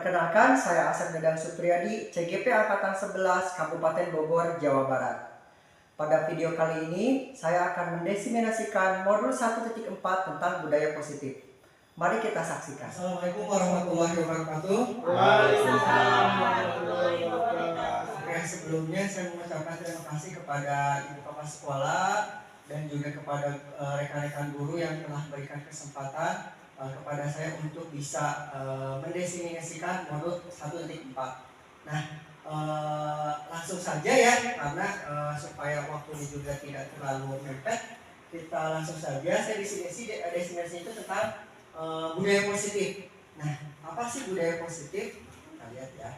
Perkenalkan, saya Asep Dadang Supriyadi, CGP Angkatan 11, Kabupaten Bogor, Jawa Barat. Pada video kali ini, saya akan mendesimasikan modul 1.4 tentang budaya positif. Mari kita saksikan. Assalamualaikum warahmatullahi wabarakatuh. Waalaikumsalam warahmatullahi wabarakatuh. Oke, sebelumnya saya mengucapkan terima kasih kepada ibu kepala sekolah dan juga kepada rekan-rekan guru yang telah memberikan kesempatan kepada saya untuk bisa mendefinisikan modul 1.4. Nah, langsung saja ya, karena supaya waktunya juga tidak terlalu mepet, kita langsung saja. Saya definisi itu tentang budaya positif. Nah, apa sih budaya positif? Kita lihat ya.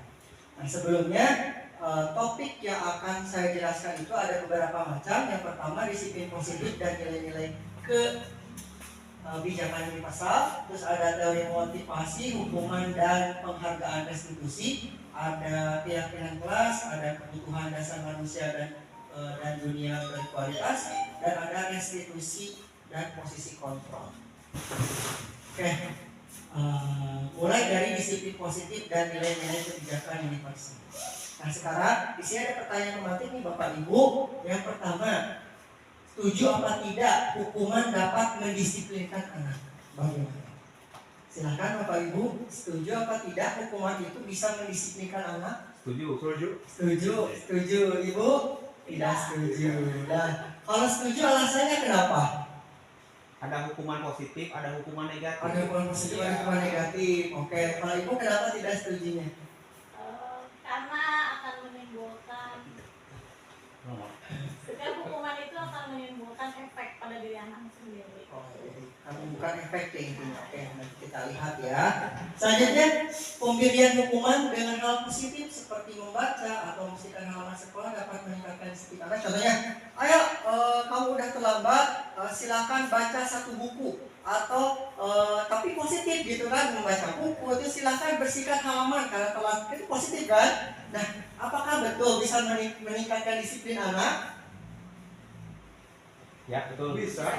Nah, sebelumnya topik yang akan saya jelaskan itu ada beberapa macam. Yang pertama disiplin positif dan nilai-nilai kebijakan universal. Terus ada teori motivasi, hukuman dan penghargaan restitusi. Ada keyakinan kelas, ada kebutuhan dasar manusia dan dunia berkualitas, dan ada restitusi dan posisi kontrol. Oke, mulai dari disiplin positif dan nilai-nilai kebijakan universal. Nah, sekarang di sini ada pertanyaan pematik nih Bapak Ibu. Yang pertama, setuju apa tidak hukuman dapat mendisiplinkan anak? Bagaimana? Silahkan Bapak Ibu, setuju apa tidak hukuman itu bisa mendisiplinkan anak? Setuju. Ibu? Tidak setuju. Nah, kalau setuju alasannya kenapa? Ada hukuman positif, ada hukuman negatif. Ada hukuman positif, ada hukuman negatif. Oke, kalau Ibu kenapa tidak setujunya? Karena akan menimbulkan setiap hukuman itu akan menimbulkan efek pada diri anak sendiri. Karena bukan efek intinya. Oke, nanti kita lihat ya. Selanjutnya, pemberian hukuman dengan hal positif seperti membaca atau membersihkan halaman sekolah dapat meningkatkan disiplin anak. Contohnya, ayo kamu udah terlambat, silakan baca satu buku. Atau tapi positif gitu kan, membaca buku itu silakan bersihkan halaman karena telat, itu positif kan. Nah, apakah betul bisa meningkatkan disiplin anak? Ya, betul. Bisa.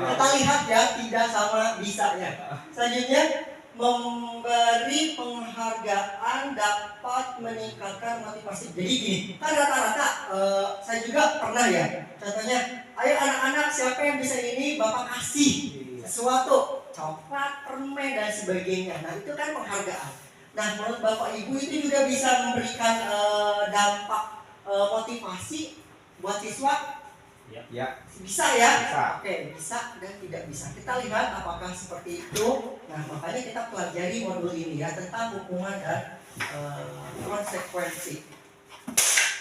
Kita lihat ya, tidak sama bisanya. Selanjutnya, memberi penghargaan dapat meningkatkan motivasi. Jadi gini, kan rata-rata saya juga pernah ya. Contohnya, ayo anak-anak siapa yang bisa ini Bapak kasih sesuatu, coklat, permen dan sebagainya. Nah, itu kan penghargaan. Nah, menurut Bapak Ibu itu juga bisa memberikan dampak motivasi buat siswa? Ya. Bisa ya? Bisa. Oke, bisa dan tidak bisa. Kita lihat apakah seperti itu. Nah, makanya kita pelajari modul ini ya tentang hukuman dan konsekuensi.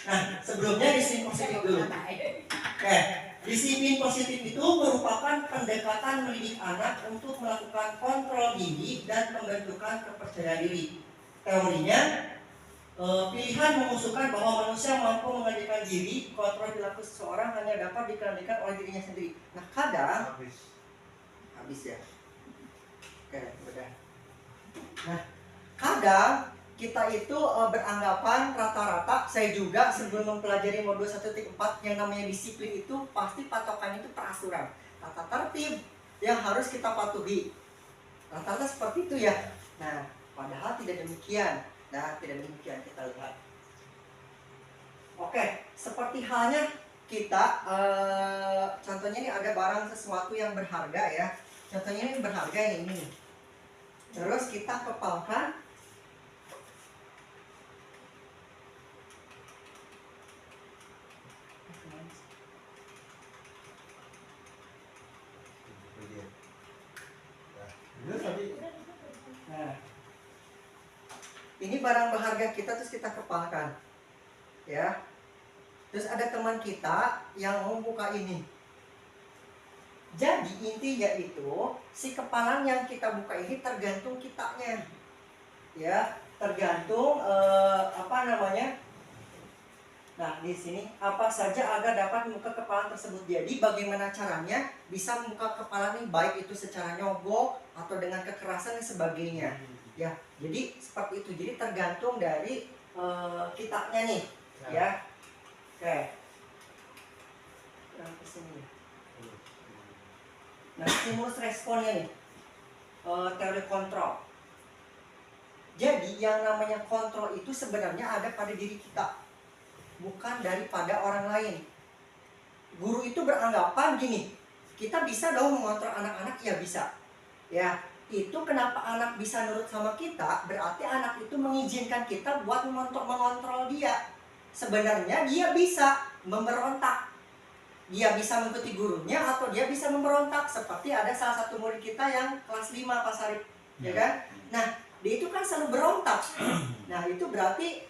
Nah, sebelumnya disiplin positif dulu. Oke, disiplin positif itu merupakan pendekatan mendidik anak untuk melakukan kontrol diri dan pembentukan kepercayaan diri. Teorinya, pilihan mengusulkan bahwa manusia mampu mengendalikan diri, kontrol perilaku seseorang hanya dapat dikendalikan oleh dirinya sendiri. Nah, kadang habis ya. Oke, udah. Nah, kadang kita itu beranggapan rata-rata, saya juga sebelum mempelajari modul 1.4 yang namanya disiplin itu pasti patokannya itu peraturan, tata tertib yang harus kita patuhi. Rata-rata seperti itu ya. Nah, padahal tidak demikian. Nah, tidak demikian, kita lihat. Oke, seperti halnya kita contohnya ini ada barang sesuatu yang berharga ya. Contohnya ini berharga yang ini. Terus kita kepalkan. Nah, ini barang berharga kita terus kita kepalkan, ya. Terus ada teman kita yang mau buka ini. Jadi intinya itu si kepalan yang kita buka ini tergantung kitanya, ya. Tergantung Nah, di sini apa saja agar dapat membuka kepalan tersebut. Jadi bagaimana caranya bisa membuka kepalan ini, baik itu secara nyogok atau dengan kekerasan dan sebagainya. Ya, jadi seperti itu. Jadi tergantung dari kitanya nih, ya. Oke. Nah, stimulus responnya nih. teori kontrol. Jadi yang namanya kontrol itu sebenarnya ada pada diri kita, bukan daripada orang lain. Guru itu beranggapan gini, kita bisa dong mengontrol anak-anak, ya bisa. Ya, itu kenapa anak bisa nurut sama kita, berarti anak itu mengizinkan kita buat mengontrol dia. Sebenarnya dia bisa memberontak. Dia bisa mengikuti gurunya atau dia bisa memberontak. Seperti ada salah satu murid kita yang kelas 5 Pak Sarip, ya kan? Nah, dia itu kan selalu berontak. Nah, itu berarti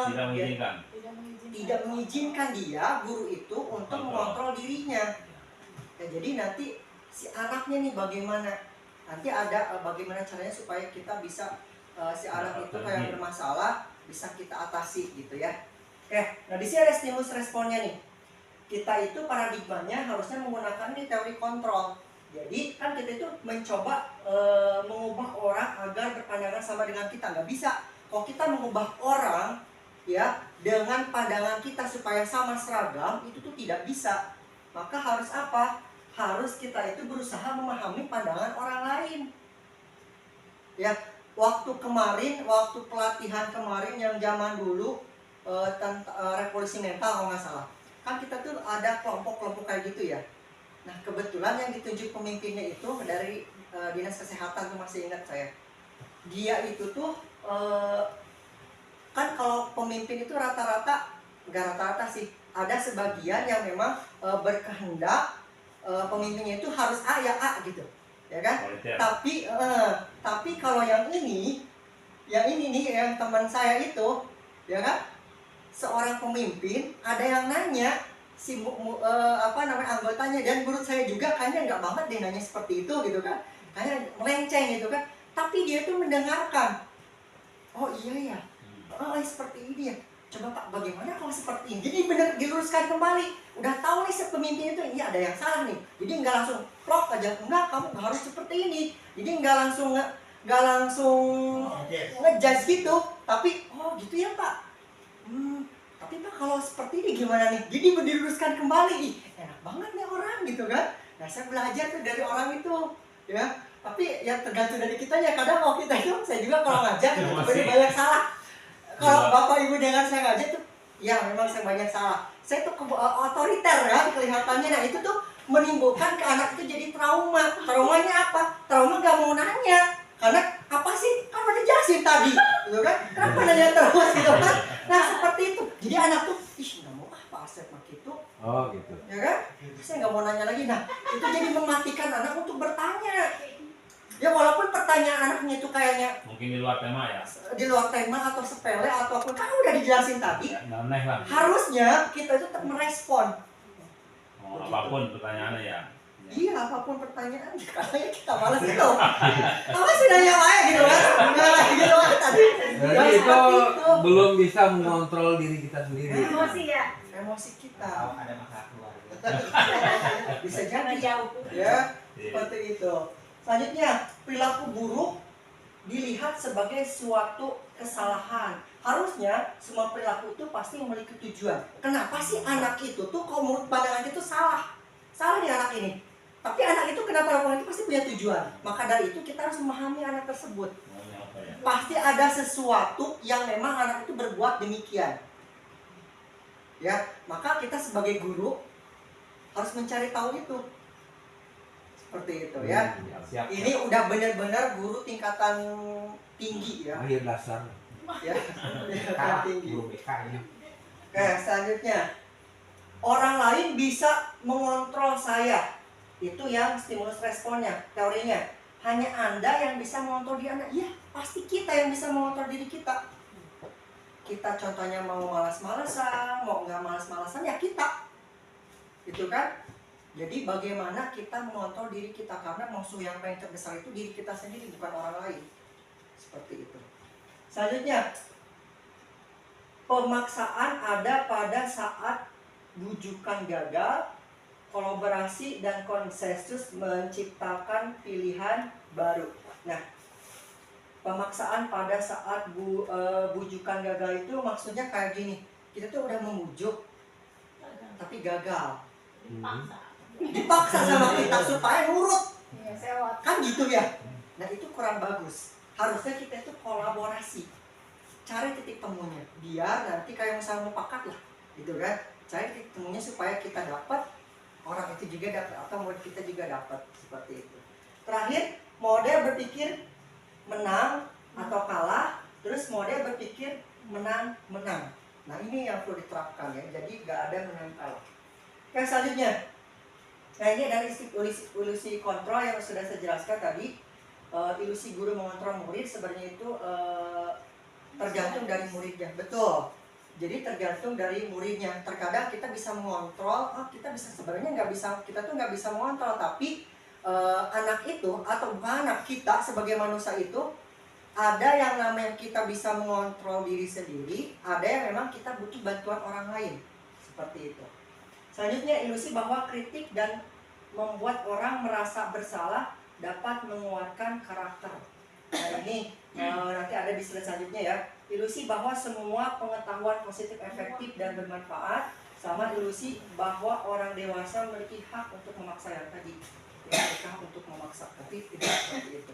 Tidak mengizinkan. tidak mengizinkan dia, guru itu, untuk mengontrol dirinya. Ya, jadi nanti si anaknya nih bagaimana? Nanti ada bagaimana caranya supaya kita bisa si anak itu kayak bermasalah bisa kita atasi gitu ya. Nah di sini ada stimulus responnya nih. Kita itu paradigmanya harusnya menggunakan nih teori kontrol. Jadi kan kita itu mencoba mengubah orang agar berpandangan sama dengan kita, nggak bisa. Kalau kita mengubah orang ya dengan pandangan kita supaya sama seragam, itu tuh tidak bisa. Maka harus apa? Harus kita itu berusaha memahami pandangan orang lain. Ya, waktu pelatihan kemarin yang zaman dulu revolusi mental kalau nggak salah, kan kita tuh ada kelompok-kelompok kayak gitu ya. Nah kebetulan yang ditunjuk pemimpinnya itu dari dinas kesehatan tuh, masih ingat saya. Dia itu tuh kan kalau pemimpin itu rata-rata, nggak rata-rata sih, ada sebagian yang memang berkehendak pemimpinnya itu harus A ya A gitu, ya kan? Tapi kalau yang ini nih, yang teman saya itu, ya kan? Seorang pemimpin ada yang nanya si anggotanya, dan menurut saya juga kayaknya nggak banget dia nanya seperti itu gitu kan, kayaknya melenceng gitu kan. Tapi dia tuh mendengarkan. Oh iya ya, seperti ini ya. Coba Pak, bagaimana kalau seperti ini? Jadi benar diluruskan kembali. Udah tahu nih si pemimpin itu, ini ada yang salah nih. Jadi nggak langsung plok aja, enggak, kamu nggak harus seperti ini. Jadi nggak langsung ngejudge gitu. Tapi oh gitu ya Pak. Tapi Pak kalau seperti ini gimana nih? Jadi diluruskan kembali. Ih, enak banget nih orang gitu kan. Nah saya belajar tuh dari orang itu, ya. Tapi ya tergantung dari kitanya. Kadang kalau kita itu, saya juga kalau ngajar banyak salah. Kalau Bapak Ibu dengar saya ngajar tuh, ya memang saya banyak salah. Saya tuh otoriter ya kelihatannya. Nah itu tuh menimbulkan ke anak itu jadi trauma. Traumanya apa? Trauma gak mau nanya. Karena apa sih? Kan udah jelasin tadi, gitu kan? Kenapa nanya terus gitu kan? Nah seperti itu. Jadi anak tuh, ih gak mau Pak Asep begitu. Oh gitu. Ya kan? Saya gak mau nanya lagi. Nah itu jadi mematikan anak untuk bertanya. Ya walaupun pertanyaan anaknya itu kayaknya Mungkin di luar tema ya. di luar tema atau sepele ataupun kan udah dijelasin tadi, Aneh lah. harusnya kita itu tetap merespon. Oh, apapun pertanyaannya ya. Iya, apapun pertanyaan, karena kita malas itu. Apa sih nanya aja gitu kan? Enggak gitu kan tadi. Jadi Ya, itu seperti itu. belum bisa mengontrol diri kita sendiri. Emosi ya. Emosi kita Ada masalah keluarga. bisa jadi Jauh. ya seperti itu. Selanjutnya, perilaku buruk dilihat sebagai suatu kesalahan. Harusnya semua perilaku itu pasti memiliki tujuan. Kenapa sih anak itu tuh kalau menurut pandangan itu salah? Salah nih anak ini. Tapi anak itu kenapa lakukan itu pasti punya tujuan. Maka dari itu kita harus memahami anak tersebut. Maunya apa ya? Pasti ada sesuatu yang memang anak itu berbuat demikian. Ya, maka kita sebagai guru harus mencari tahu itu. Seperti itu ya. Siap. Ini udah benar-benar guru tingkatan tinggi ya. Akhir dasar. Ya, tingkatan tinggi. Guru BK ini. Oke, selanjutnya. Orang lain bisa mengontrol saya. Itu yang stimulus responnya, teorinya. Hanya Anda yang bisa mengontrol diri Anda. Iya, pasti kita yang bisa mengontrol diri kita. Kita contohnya mau malas-malasan, mau nggak malas-malasan, ya kita. Gitu kan? Jadi bagaimana kita mengontrol diri kita. Karena musuh yang paling terbesar itu diri kita sendiri, bukan orang lain. Seperti itu. Selanjutnya, pemaksaan ada pada saat bujukan gagal, kolaborasi dan konsensus menciptakan pilihan baru. Nah, pemaksaan pada saat bujukan gagal itu maksudnya kayak gini. Kita tuh udah memujuk, tapi gagal. Dipaksa. dipaksa sama kita supaya nurut. Iya, sewot. Kan gitu ya. Nah itu kurang bagus. Harusnya kita itu kolaborasi, cari titik temunya, biar nanti kayak misalnya mau pakat lah gitu kan, cari titik temunya supaya kita dapat, orang itu juga dapat, atau murid kita juga dapat, seperti itu. Terakhir, mode berpikir menang atau kalah, terus mode berpikir menang. Nah ini yang perlu diterapkan ya, jadi gak ada menang kalah. Oke, selanjutnya, nah ini adalah ilusi kontrol yang sudah saya jelaskan tadi. Ilusi guru mengontrol murid sebenarnya itu tergantung dari muridnya, betul. Jadi tergantung dari muridnya. Terkadang kita bisa mengontrol, kita bisa sebenarnya kita tuh nggak bisa mengontrol, tapi anak itu atau bukan anak, kita sebagai manusia itu ada yang namanya kita bisa mengontrol diri sendiri, ada yang memang kita butuh bantuan orang lain, seperti itu. Selanjutnya, ilusi bahwa kritik dan membuat orang merasa bersalah dapat menguatkan karakter. Nah ini nanti ada di slide selanjutnya ya. Ilusi bahwa semua pengetahuan positif, efektif, dan bermanfaat, sama ilusi bahwa orang dewasa memiliki hak untuk memaksa yang tadi. Memiliki hak untuk memaksa, tapi tidak seperti itu.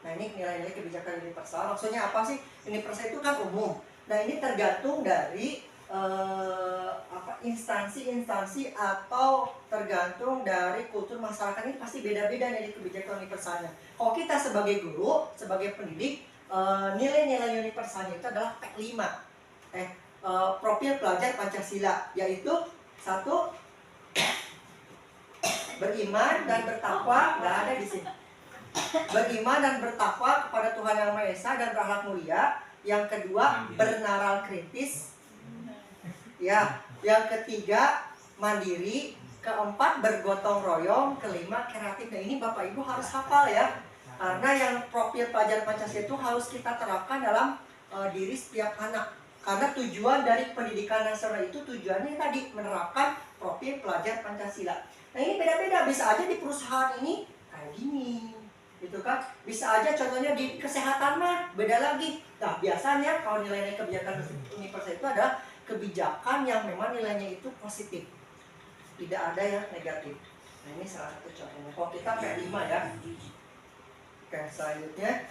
Nah ini nilai-nilai kebijakan universal. Maksudnya apa sih? Universal itu kan umum. Nah ini tergantung dari instansi-instansi atau tergantung dari kultur masyarakat. Ini pasti beda-beda dari kebijakan universalnya. Kalau kita sebagai guru, sebagai pendidik, nilai-nilai universalnya itu adalah P5, profil pelajar Pancasila, yaitu 1, beriman dan bertakwa. Nggak ada di sini. Beriman dan bertakwa kepada Tuhan Yang Maha Esa dan berakhlak mulia. Yang kedua, bernaral kritis. Ya, yang ketiga mandiri, keempat bergotong royong, kelima kreatif. Nah ini Bapak Ibu harus hafal ya, karena yang profil pelajar Pancasila itu harus kita terapkan dalam diri setiap anak. Karena tujuan dari pendidikan nasional itu tujuannya tadi menerapkan profil pelajar Pancasila. Nah ini beda-beda, bisa aja di perusahaan ini kayak gini, gitu kan? Bisa aja contohnya di kesehatan mah beda lagi. Nah biasanya kalau nilai-nilai kebijakan universal itu adalah kebijakan yang memang nilainya itu positif, tidak ada yang negatif. Nah ini salah satu contohnya. Kalau kita P5 ya. Oke, selanjutnya.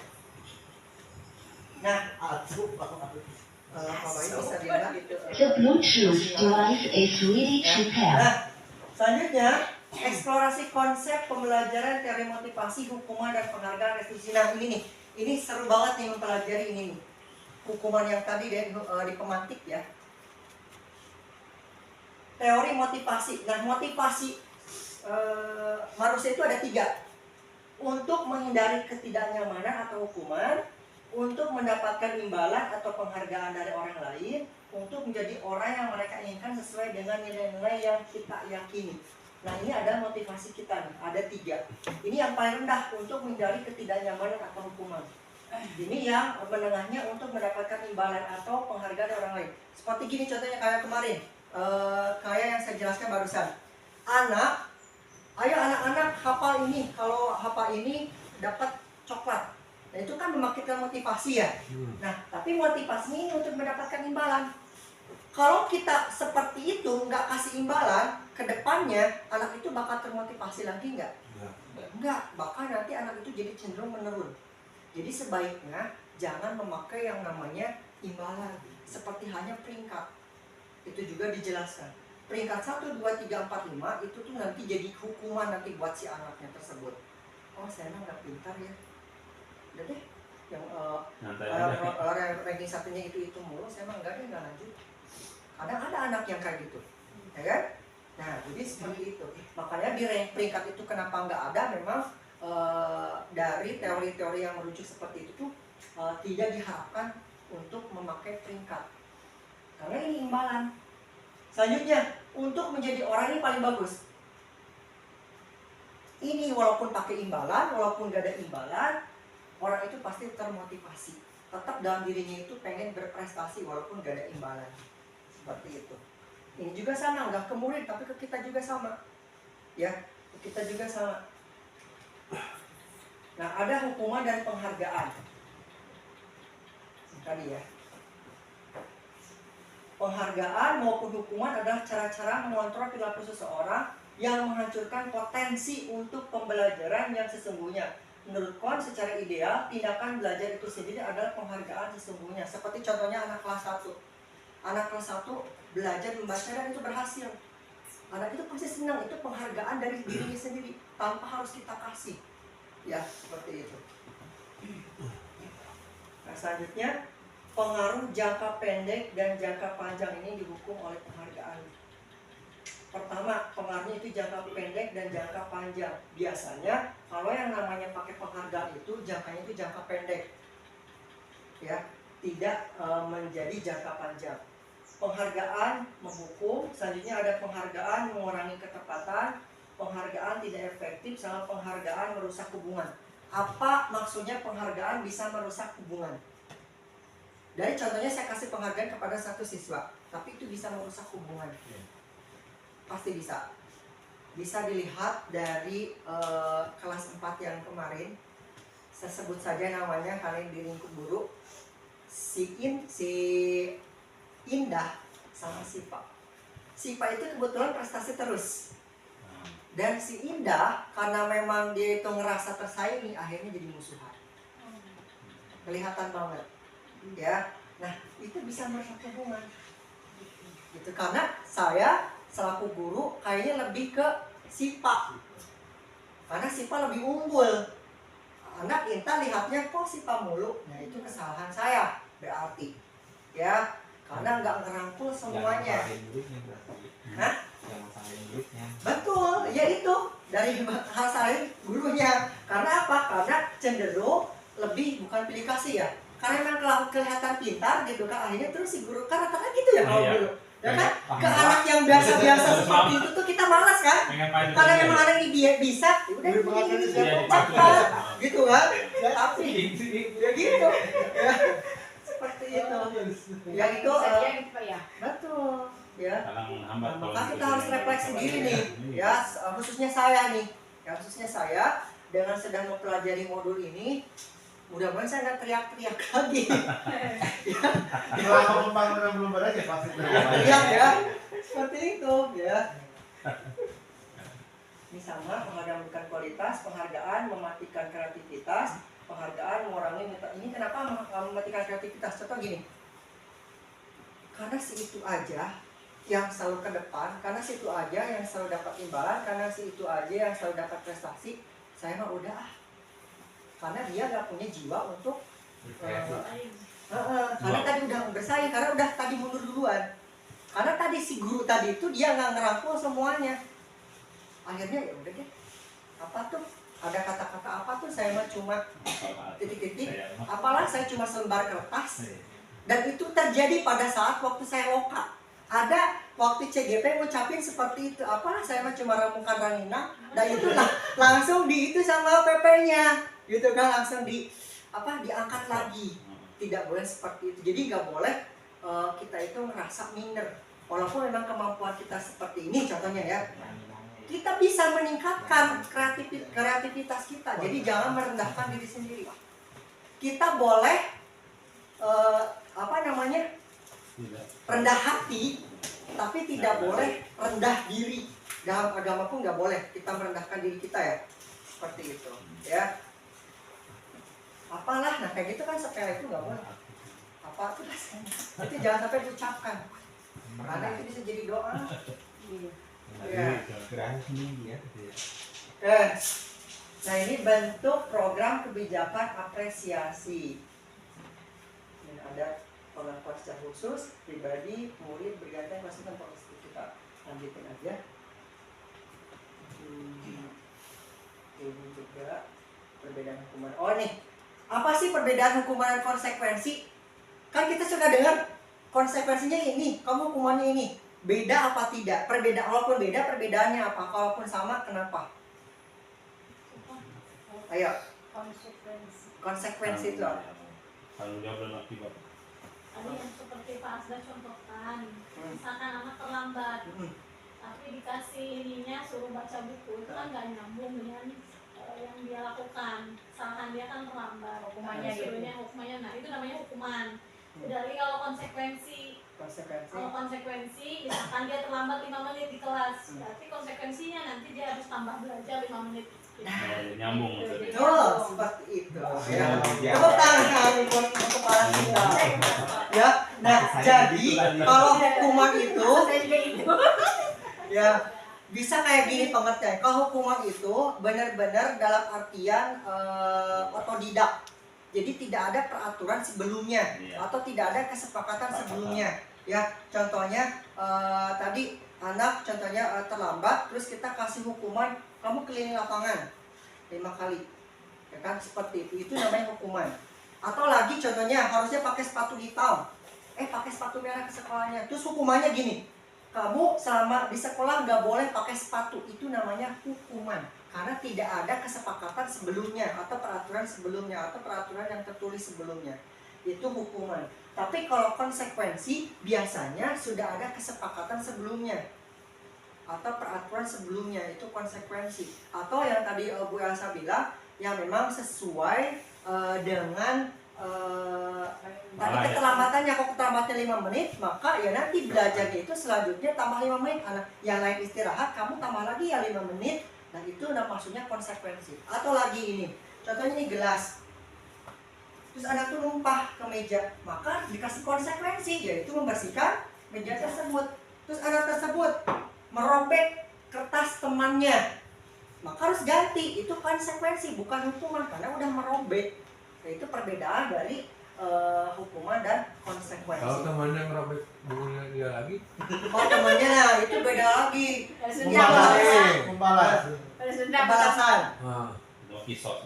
Nah, Bapak Ibu bisa dilihat itu. The Bluetooth device is ready to pair. Nah, selanjutnya eksplorasi konsep pembelajaran teori motivasi, hukuman dan penghargaan restitusi. Nah ini nih, ini seru banget nih mempelajari ini nih. Hukuman yang tadi deh di pemantik ya. Teori motivasi. Nah, motivasi manusia itu ada 3. Untuk menghindari ketidaknyamanan atau hukuman, untuk mendapatkan imbalan atau penghargaan dari orang lain, untuk menjadi orang yang mereka inginkan sesuai dengan nilai-nilai yang kita yakini. Nah, ini ada motivasi kita nih, ada 3. Ini yang paling rendah, untuk menghindari ketidaknyamanan atau hukuman. Ini yang menengahnya, untuk mendapatkan imbalan atau penghargaan dari orang lain. Seperti gini contohnya kayak kemarin. Kayak yang saya jelaskan barusan, ayo anak-anak hafal ini, kalau hafal ini dapat coklat. Nah itu kan membangkitkan motivasi ya. Nah tapi motivasi ini untuk mendapatkan imbalan. Kalau kita seperti itu nggak kasih imbalan, kedepannya anak itu bakal termotivasi lagi nggak? Nggak, bahkan nanti anak itu jadi cenderung menurun. Jadi sebaiknya jangan memakai yang namanya imbalan, seperti hanya peringkat. Itu juga dijelaskan. Peringkat 1, 2, 3, 4, 5 itu tuh nanti jadi hukuman nanti buat si anaknya tersebut. Oh saya emang nggak pintar ya. Udah deh, yang ranking 1-nya itu mulu, saya emang nggak lanjut. Kadang ada anak yang kayak gitu, ya kan? Nah jadi seperti itu. Makanya di peringkat itu kenapa nggak ada? Memang dari teori-teori yang merujuk seperti itu tuh tidak diharapkan untuk memakai peringkat. Karena ini imbalan. Selanjutnya, untuk menjadi orang ini paling bagus. Ini walaupun pakai imbalan, walaupun gak ada imbalan, orang itu pasti termotivasi. Tetap dalam dirinya itu pengen berprestasi walaupun gak ada imbalan. Seperti itu. Ini juga sama, nggak ke murid, tapi ke kita juga sama. Ya, ke kita juga sama. Nah, ada hukuman dan penghargaan. Tadi ya. Penghargaan maupun hukuman adalah cara-cara mengontrol perilaku seseorang yang menghancurkan potensi untuk pembelajaran yang sesungguhnya. Menurut Kohn, secara ideal, tindakan belajar itu sendiri adalah penghargaan sesungguhnya. Seperti contohnya anak kelas 1. Anak kelas 1 belajar membaca dan itu berhasil. Anak itu pasti senang, itu penghargaan dari dirinya sendiri, tanpa harus kita kasih. Ya, seperti itu. Nah, selanjutnya, pengaruh jangka pendek dan jangka panjang ini dihukum oleh penghargaan. Pertama, pengaruhnya itu jangka pendek dan jangka panjang. Biasanya, kalau yang namanya pakai penghargaan itu, jangkanya itu jangka pendek. Ya, tidak menjadi jangka panjang. Penghargaan menghukum, selanjutnya ada penghargaan mengurangi ketepatan, penghargaan tidak efektif, sama penghargaan merusak hubungan. Apa maksudnya penghargaan bisa merusak hubungan? Dari contohnya saya kasih penghargaan kepada satu siswa, tapi itu bisa merusak hubungan. Pasti bisa. Bisa dilihat dari kelas 4 yang kemarin. Saya sebut saja namanya kalian di lingkup guru. Si Indah sama Sipa. Sipa itu kebetulan prestasi terus. Dan si Indah karena memang dia itu ngerasa tersaingi, akhirnya jadi musuhan. Kelihatan banget. Ya. Nah, itu bisa merusak hubungan. Gitu. Karena saya selaku guru kayaknya lebih ke Sipa, karena Sipa lebih unggul. Anak Inta lihatnya kok Sipa mulu, nah itu kesalahan saya berarti, ya, karena nggak ngerangkul semuanya. Hah? Betul, ya itu dari hasil gurunya. Karena apa? Karena cenderung lebih bukan pilih kasih ya, karena memang kelihatan pintar gitu kan, akhirnya terus si guru karena gitu ya kalau guru. Ya kan? Ke anak yang biasa-biasa seperti itu tuh kita malas kan? Karena memang anak ini dia bisa, ya udah cepat, gitu kan? Tapi ya gitu, ya seperti itu. Yang itu betul, ya. Maka kita harus refleksi diri nih, ya khususnya saya nih, ya khususnya saya dengan sedang mempelajari modul ini. Mudah-mudahan saya nggak teriak-teriak lagi. Selama pembangunan belum beres ya pasti teriak ya, seperti itu ya. Ini sama, mengadamkan kualitas, penghargaan mematikan kreativitas, penghargaan mengurangi. Ini kenapa mematikan kreativitas? Contoh gini, karena si itu aja yang selalu ke depan, karena si itu aja yang selalu dapat imbalan, karena si itu aja yang selalu dapat prestasi, saya mah udah karena dia nggak punya jiwa untuk karena tadi udah bersaing, karena udah tadi mundur duluan, karena tadi si guru tadi itu dia nggak ngerangkul semuanya, akhirnya ya udah deh, apa tuh ada kata-kata apa tuh saya mah cuma titik-titik, apalah saya cuma selembar kertas, dan itu terjadi pada saat waktu saya loka. Ada waktu CGP ngucapin seperti itu, apa saya mah cuma ramukan ranginang, dan itu langsung di itu sama PP-nya gitu kan, langsung diangkat lagi. Tidak boleh seperti itu. Jadi nggak boleh kita itu merasa minder, walaupun memang kemampuan kita seperti ini contohnya ya, kita bisa meningkatkan kreativitas kita. Jadi jangan merendahkan diri sendiri. Kita boleh rendah hati, tapi tidak boleh rendah diri. Dalam agama pun nggak boleh kita merendahkan diri kita ya, seperti itu ya. Apalah, nah kayak gitu kan sepele itu nggak boleh. Apa tuh itu jangan sampai diucapkan, karena itu bisa jadi doa. Ya. Nah ini bentuk program kebijakan apresiasi. Ini ada pengakuan secara khusus, pribadi, murid, bergantian, masukan positif. Kita lanjutin aja. Ini juga perbedaan hukuman. Oh nih, apa sih perbedaan hukuman dan konsekuensi? Kan kita suka dengar konsekuensinya ini, kamu hukumannya ini. Beda apa tidak? Perbedaan, walaupun beda, perbedaannya apa? Kalaupun sama, kenapa? Ayo. Konsekuensi itu apa? Tanggung jawab dan akibat. Tadi yang seperti Pak Asda contohkan, misalkan anak terlambat, tapi dikasih ininya suruh baca buku, itu kan gak nyambung dengan yang dia lakukan. Kesalahan dia kan terlambat, hukumannya, nah itu namanya hukuman. Dari kalau konsekuensi Konsekuensi. Kalau konsekuensi, misalkan dia terlambat 5 menit di kelas, berarti konsekuensinya nanti dia harus tambah belajar 5 menit. Nyambung maksudnya. Betul, seperti itu. Ya. Tepuk tangan untuk kepala kita. Ya, nah jadi kalau hukuman itu, ya bisa kayak gini pengertian. Kalau hukuman itu benar-benar dalam artian otodidak. Jadi tidak ada peraturan sebelumnya atau tidak ada kesepakatan sebelumnya. Ya, contohnya tadi anak contohnya terlambat, terus kita kasih hukuman, kamu keliling lapangan 5 kali, ya kan, seperti itu namanya hukuman. Atau lagi contohnya harusnya pakai sepatu hitam, pakai sepatu merah ke sekolahnya, terus hukumannya gini, kamu selama di sekolah nggak boleh pakai sepatu, itu namanya hukuman. Karena tidak ada kesepakatan sebelumnya atau peraturan sebelumnya atau peraturan yang tertulis sebelumnya, itu hukuman. Tapi kalau konsekuensi biasanya sudah ada kesepakatan sebelumnya atau peraturan sebelumnya, itu konsekuensi. Atau yang tadi Bu Elsa bilang yang memang sesuai dengan tadi keterlambatannya. Kalau keterlambatannya 5 menit, maka ya nanti belajarnya itu selanjutnya tambah 5 menit. Yang lain istirahat, kamu tambah lagi ya 5 menit. Nah itu maksudnya konsekuensi. Atau lagi ini, contohnya ini gelas, terus anak tuh numpah ke meja, maka dikasih konsekuensi, yaitu membersihkan meja tersebut. Terus anak tersebut merobek kertas temannya, maka harus ganti. Itu konsekuensi, bukan hukuman, karena udah merobek. Nah, itu perbedaan dari hukuman dan konsekuensi. Kalau temannya ngerobek bukunya dia lagi, Oh temannya, nah itu beda lagi. Membalas. Pembalasan. nah, Kisah.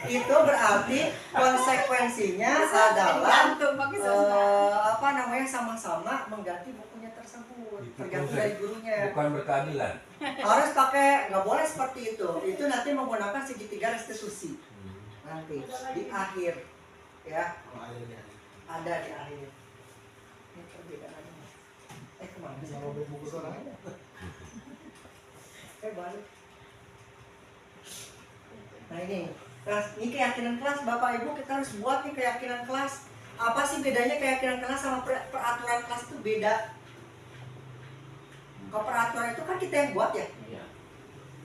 Itu berarti konsekuensinya adalah sama-sama mengganti bukunya tersebut, Itu tergantung dari gurunya. bukan berkeadilan. Harus pakai, nggak boleh seperti itu. Itu nanti menggunakan segitiga restitusi nanti di akhir, ya ada di akhir. Ini perbedaannya. Kemana sih? Mau buku orang? Balik. Nah ini keyakinan kelas Bapak Ibu, kita harus buat nih keyakinan kelas. Apa sih bedanya keyakinan kelas sama peraturan kelas? Itu beda. Kalau peraturan itu kan kita yang buat ya.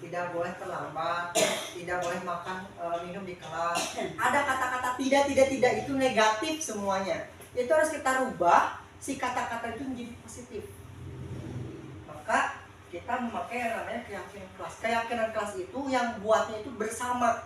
Tidak boleh terlambat, tidak boleh makan minum di kelas. Ada kata-kata tidak itu negatif semuanya. Itu harus kita rubah si kata-kata itu menjadi positif. Maka kita memakai yang namanya keyakinan kelas. Keyakinan kelas itu yang buatnya itu bersama.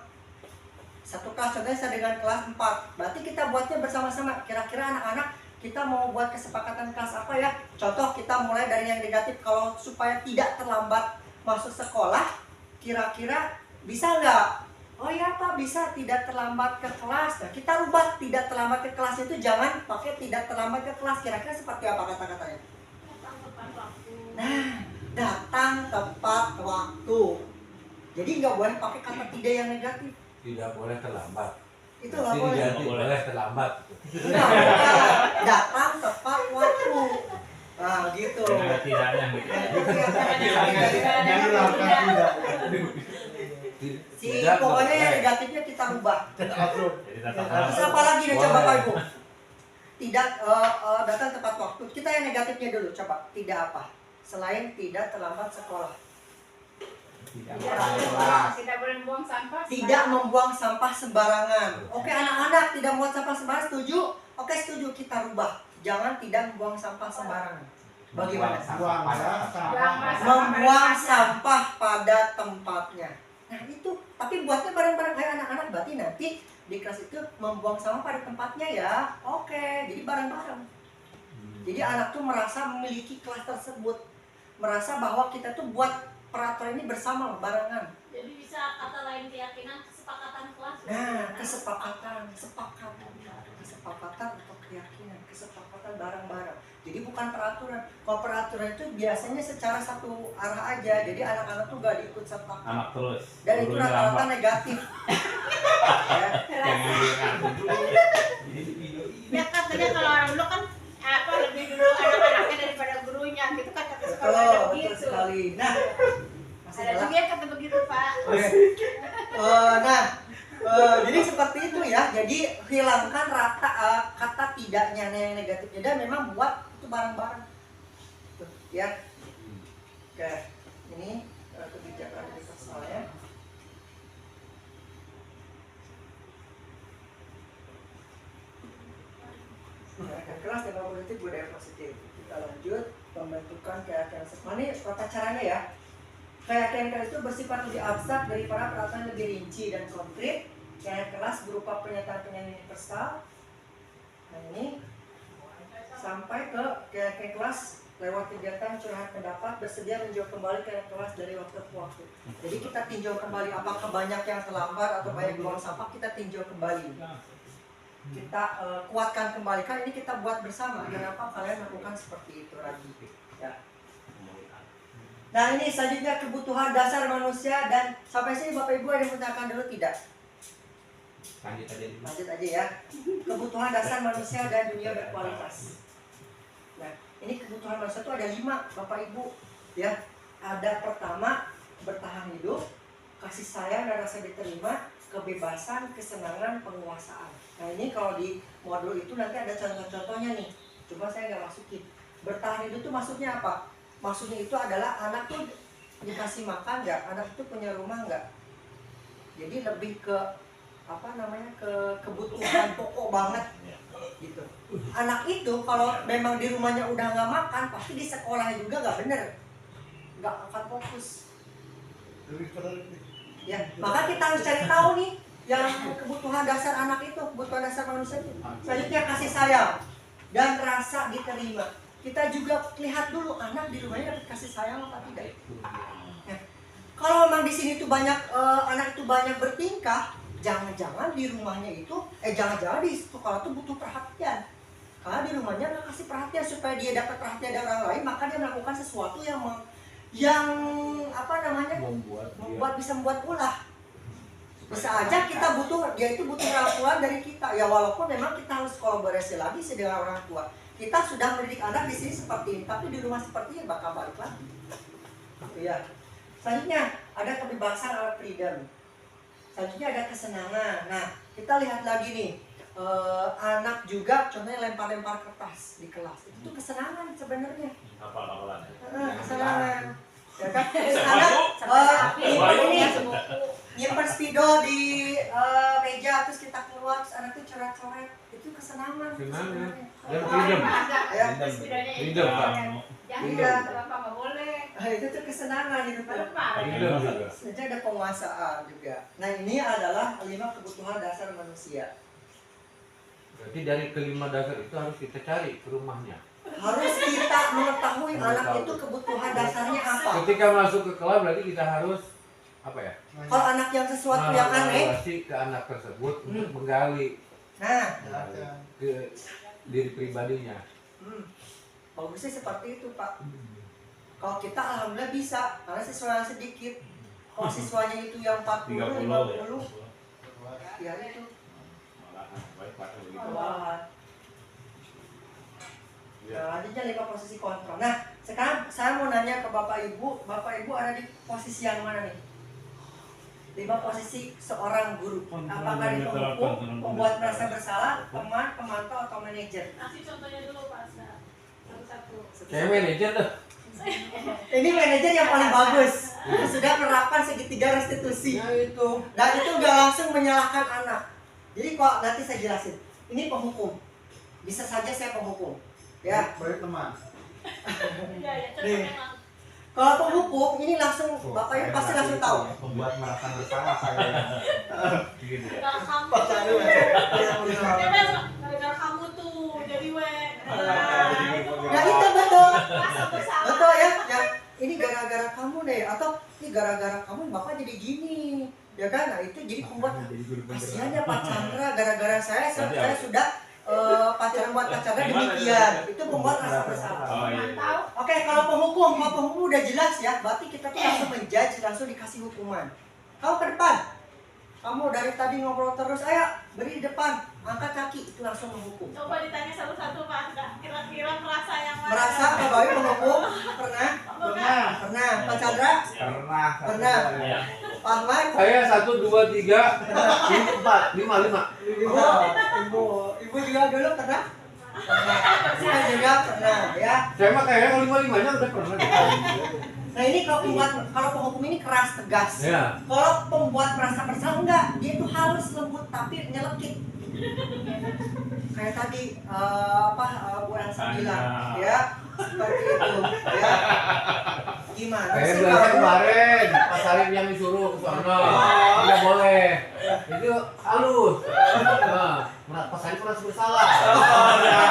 Satu kelas, contohnya saya dengan kelas 4. Berarti kita buatnya bersama-sama. Kira-kira anak-anak kita mau buat kesepakatan kelas apa ya? Contoh kita mulai dari yang negatif. Kalau supaya tidak terlambat masuk sekolah, kira-kira bisa nggak? Oh ya Pak, bisa tidak terlambat ke kelas. Nah, kita rubah tidak terlambat ke kelas itu jangan pakai tidak terlambat ke kelas. Kira-kira seperti apa kata-katanya? Datang tepat waktu. Nah, datang tepat waktu. Jadi nggak boleh pakai kata tidak yang negatif. Tidak boleh terlambat. Itu nggak boleh. Tidak boleh terlambat. Nggak boleh. Datang tepat waktu. Nah, gitu. Tidaknya gitu. Si pokoknya yang negatifnya kita rubah. Jadi tata Terus apa lagi nih coba Bapak Ibu? Tidak datang tepat waktu. Kita yang negatifnya dulu coba. Tidak apa? Selain tidak terlambat sekolah. Tidak boleh membuang sampah. Tidak membuang sampah sembarangan. Oke anak-anak, tidak membuang sampah sembarangan, setuju? Oke setuju, kita rubah. Jangan tidak membuang sampah sembarangan. Bagaimana? Membuang sampah pada tempatnya. Nah itu, tapi buatnya bareng-bareng kayak anak-anak. Berarti nanti di kelas itu membuang sampah pada tempatnya ya. Oke, jadi bareng-bareng. Jadi anak tuh merasa memiliki kelas tersebut, merasa bahwa kita tuh buat peraturan ini bersama, barengan. Jadi bisa kata lain keyakinan kesepakatan kelas. Nah, kesepakatan atau keyakinan, kesepakatan bareng-bareng. Jadi bukan peraturan. Kalau peraturan itu biasanya secara satu arah aja. Jadi anak-anak tuh gak diikut sertakan. anak terus. Dan itu rata-rata negatif. Ya. Ya katanya kalau orang dulu kan lebih dulu anak-anaknya daripada gurunya gitu kan kata sekolah ada Betul begitu. sekali. Nah, masih Ada juga yang kata begitu Pak. Nah, jadi seperti itu ya. Jadi hilangkan kata tidaknya yang negatifnya, dan memang buat itu bareng-bareng. Tuh, ya. Oke, ini kebijakan universalnya. Kegiatan kelas dan positif, budaya positif. Kita lanjut pembentukan keyakinan sesama. Ini tata caranya ya. Keyakinan kelas itu bersifat lebih abstrak daripada peraturan lebih rinci dan konkret. Keyakinan kelas berupa pernyataan-pernyataan universal. Nah ini sampai ke keyakinan kelas lewat kegiatan curahan pendapat, bersedia menjawab kembali keyakinan kelas dari waktu ke waktu. Jadi kita tinjau kembali apakah banyak yang terlambat atau banyak buang sampah, kita tinjau kembali. Kita kuatkan kembali, kan ini kita buat bersama. Kenapa kalian lakukan seperti itu lagi? Ya. Nah ini selanjutnya kebutuhan dasar manusia, dan sampai sini Bapak Ibu ada yang menanyakan dulu tidak? Lanjut aja ya. Kebutuhan dasar manusia dan dunia berkualitas. Nah ini kebutuhan manusia itu ada 5 Bapak Ibu. Ya, ada pertama bertahan hidup, kasih sayang dan rasa diterima, kebebasan, kesenangan, penguasaan. Nah ini kalau di modul itu nanti ada contoh-contohnya nih. Coba saya nggak masukin. Bertahan hidup itu maksudnya apa? Maksudnya itu adalah anak tuh dikasih makan nggak? Anak itu punya rumah nggak? Jadi lebih ke apa namanya, ke kebutuhan pokok banget gitu. Anak itu kalau memang di rumahnya udah nggak makan, pasti di sekolah juga nggak bener, nggak akan fokus. Ya, maka kita harus cari tahu nih yang kebutuhan dasar anak itu, kebutuhan dasar manusia itu. Selanjutnya kasih sayang dan rasa diterima. Kita juga lihat dulu anak di rumahnya dapat kasih sayang apa tidak. Ya. Kalau memang di sini tuh banyak anak itu banyak bertingkah, jangan-jangan di rumahnya itu, jangan-jangan di sekolah tuh butuh perhatian. Karena di rumahnya nggak kasih perhatian, supaya dia dapat perhatian dari orang lain, maka dia melakukan sesuatu yang apa namanya, bisa membuat ulah. Bisa aja kita butuh, dia itu butuh rangkulan dari kita. Ya walaupun memang kita harus kolaborasi lagi dengan orang tua. Kita sudah mendidik anak di sini seperti ini, tapi di rumah seperti ini bakal balik lagi. Ya. Selanjutnya ada kebebasan atau freedom. Selanjutnya ada kesenangan. Nah kita lihat lagi nih, anak juga contohnya lempar-lempar kertas di kelas. Itu kesenangan sebenarnya. Kesenangan. Ya kan? Anak ini nyimpan spidol di meja, terus kita keluar, terus anak itu coret-coret, itu kesenangan. Dan freedom. Ya. Freedom, Pak. Jangan kenapa nggak boleh. Itu tuh kesenangan itu. Freedom juga. Saja ada penguasaan juga. Nah ini adalah 5 kebutuhan dasar manusia. Berarti dari kelima dasar itu harus kita cari ke rumahnya. Harus kita mengetahui anak itu kebutuhan dasarnya apa. Ketika masuk ke kelas berarti kita harus apa ya? Kalau anak yang sesuatu yang aneh, ke anak tersebut untuk menggali nah ke diri pribadinya. Bagusnya seperti itu Pak. Kalau kita alhamdulillah bisa, karena siswa yang sedikit. Kalau siswanya itu yang 40, 50, ya itu malahan. Nah, lanjutnya 5 posisi kontrol. Nah, sekarang saya mau nanya ke Bapak Ibu ada di posisi yang mana nih? 5 posisi seorang guru. Apakah di penghukum, pembuat merasa bersalah, teman, pemantau, atau manajer? Kasih contohnya dulu Pak Asda. Satu-satu. Kayak manajer tuh. Ini manajer yang paling bagus. Sudah menerapkan segitiga restitusi. itu. Dan itu udah langsung menyalahkan anak. Jadi kok nanti saya jelasin. Ini penghukum. Bisa saja saya penghukum. Ya. Baik teman. Ya, Nih. contohnya Kalau penghukum ini langsung Bapak Ibu pasti langsung tahu. Pembuat merasa bersalah saya. gara-gara kamu Pak Chandra, ya. gara-gara kamu tuh jadi Nah itu betul. masa bersalah. Betul ya. Ya. Ini gara-gara kamu deh, atau ini gara-gara kamu Bapak jadi gini. Ya kan? Nah itu jadi pembuat kasihan ya Pak Chandra, gara-gara saya sudah pacaran buat pacaran demikian. Itu pembuat rasa bersalah. Oh iya. Oke, kalau penghukum udah jelas ya, berarti kita tuh langsung menjudge, langsung dikasih hukuman. Kamu ke depan. Kamu dari tadi ngobrol terus, ayo beri di depan, angkat kaki, itu langsung menghukum. Coba ditanya satu-satu Pak Asda. Kira-kira merasa yang mana? Merasa Pak Bayu menghukum? Pernah? Pernah. Pak Chandra? Pernah. Iya. Pak Ahmad? Saya 1, 2, 3, 4, 5. Ibu juga dulu pernah? Saya juga pernah ya. Saya mah kayaknya kelima-limanya udah pernah. Nah ini kalau penghukum ini keras tegas. Ya. Kalau pembuat merasa bersalah enggak, dia itu halus lembut tapi nyelekit. Kayak tadi Bu Elsa bilang ya seperti itu ya. Gimana Saya sih belajar kamu? kemarin, Mas Arif yang disuruh ke sana. Tidak boleh. Itu halus. Nah, Mas Arif merasa bersalah.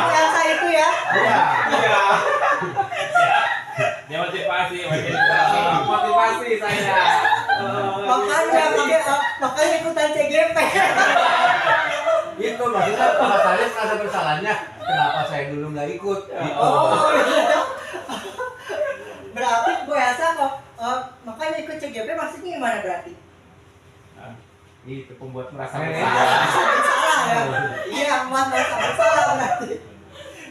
Bu Elsa itu ya. Iya. Dia motivasi. Motivasi saya. Makanya ikutan CGP. Itu maksudnya Mas Arif merasa bersalahnya. Kenapa saya dulu nggak ikut? Gitu. Oh, berarti Bu Elsa kok makanya ikut CGP maksudnya gimana berarti? Itu pembuat merasa Bersalah ya. Iya, Mas merasa bersalah berarti.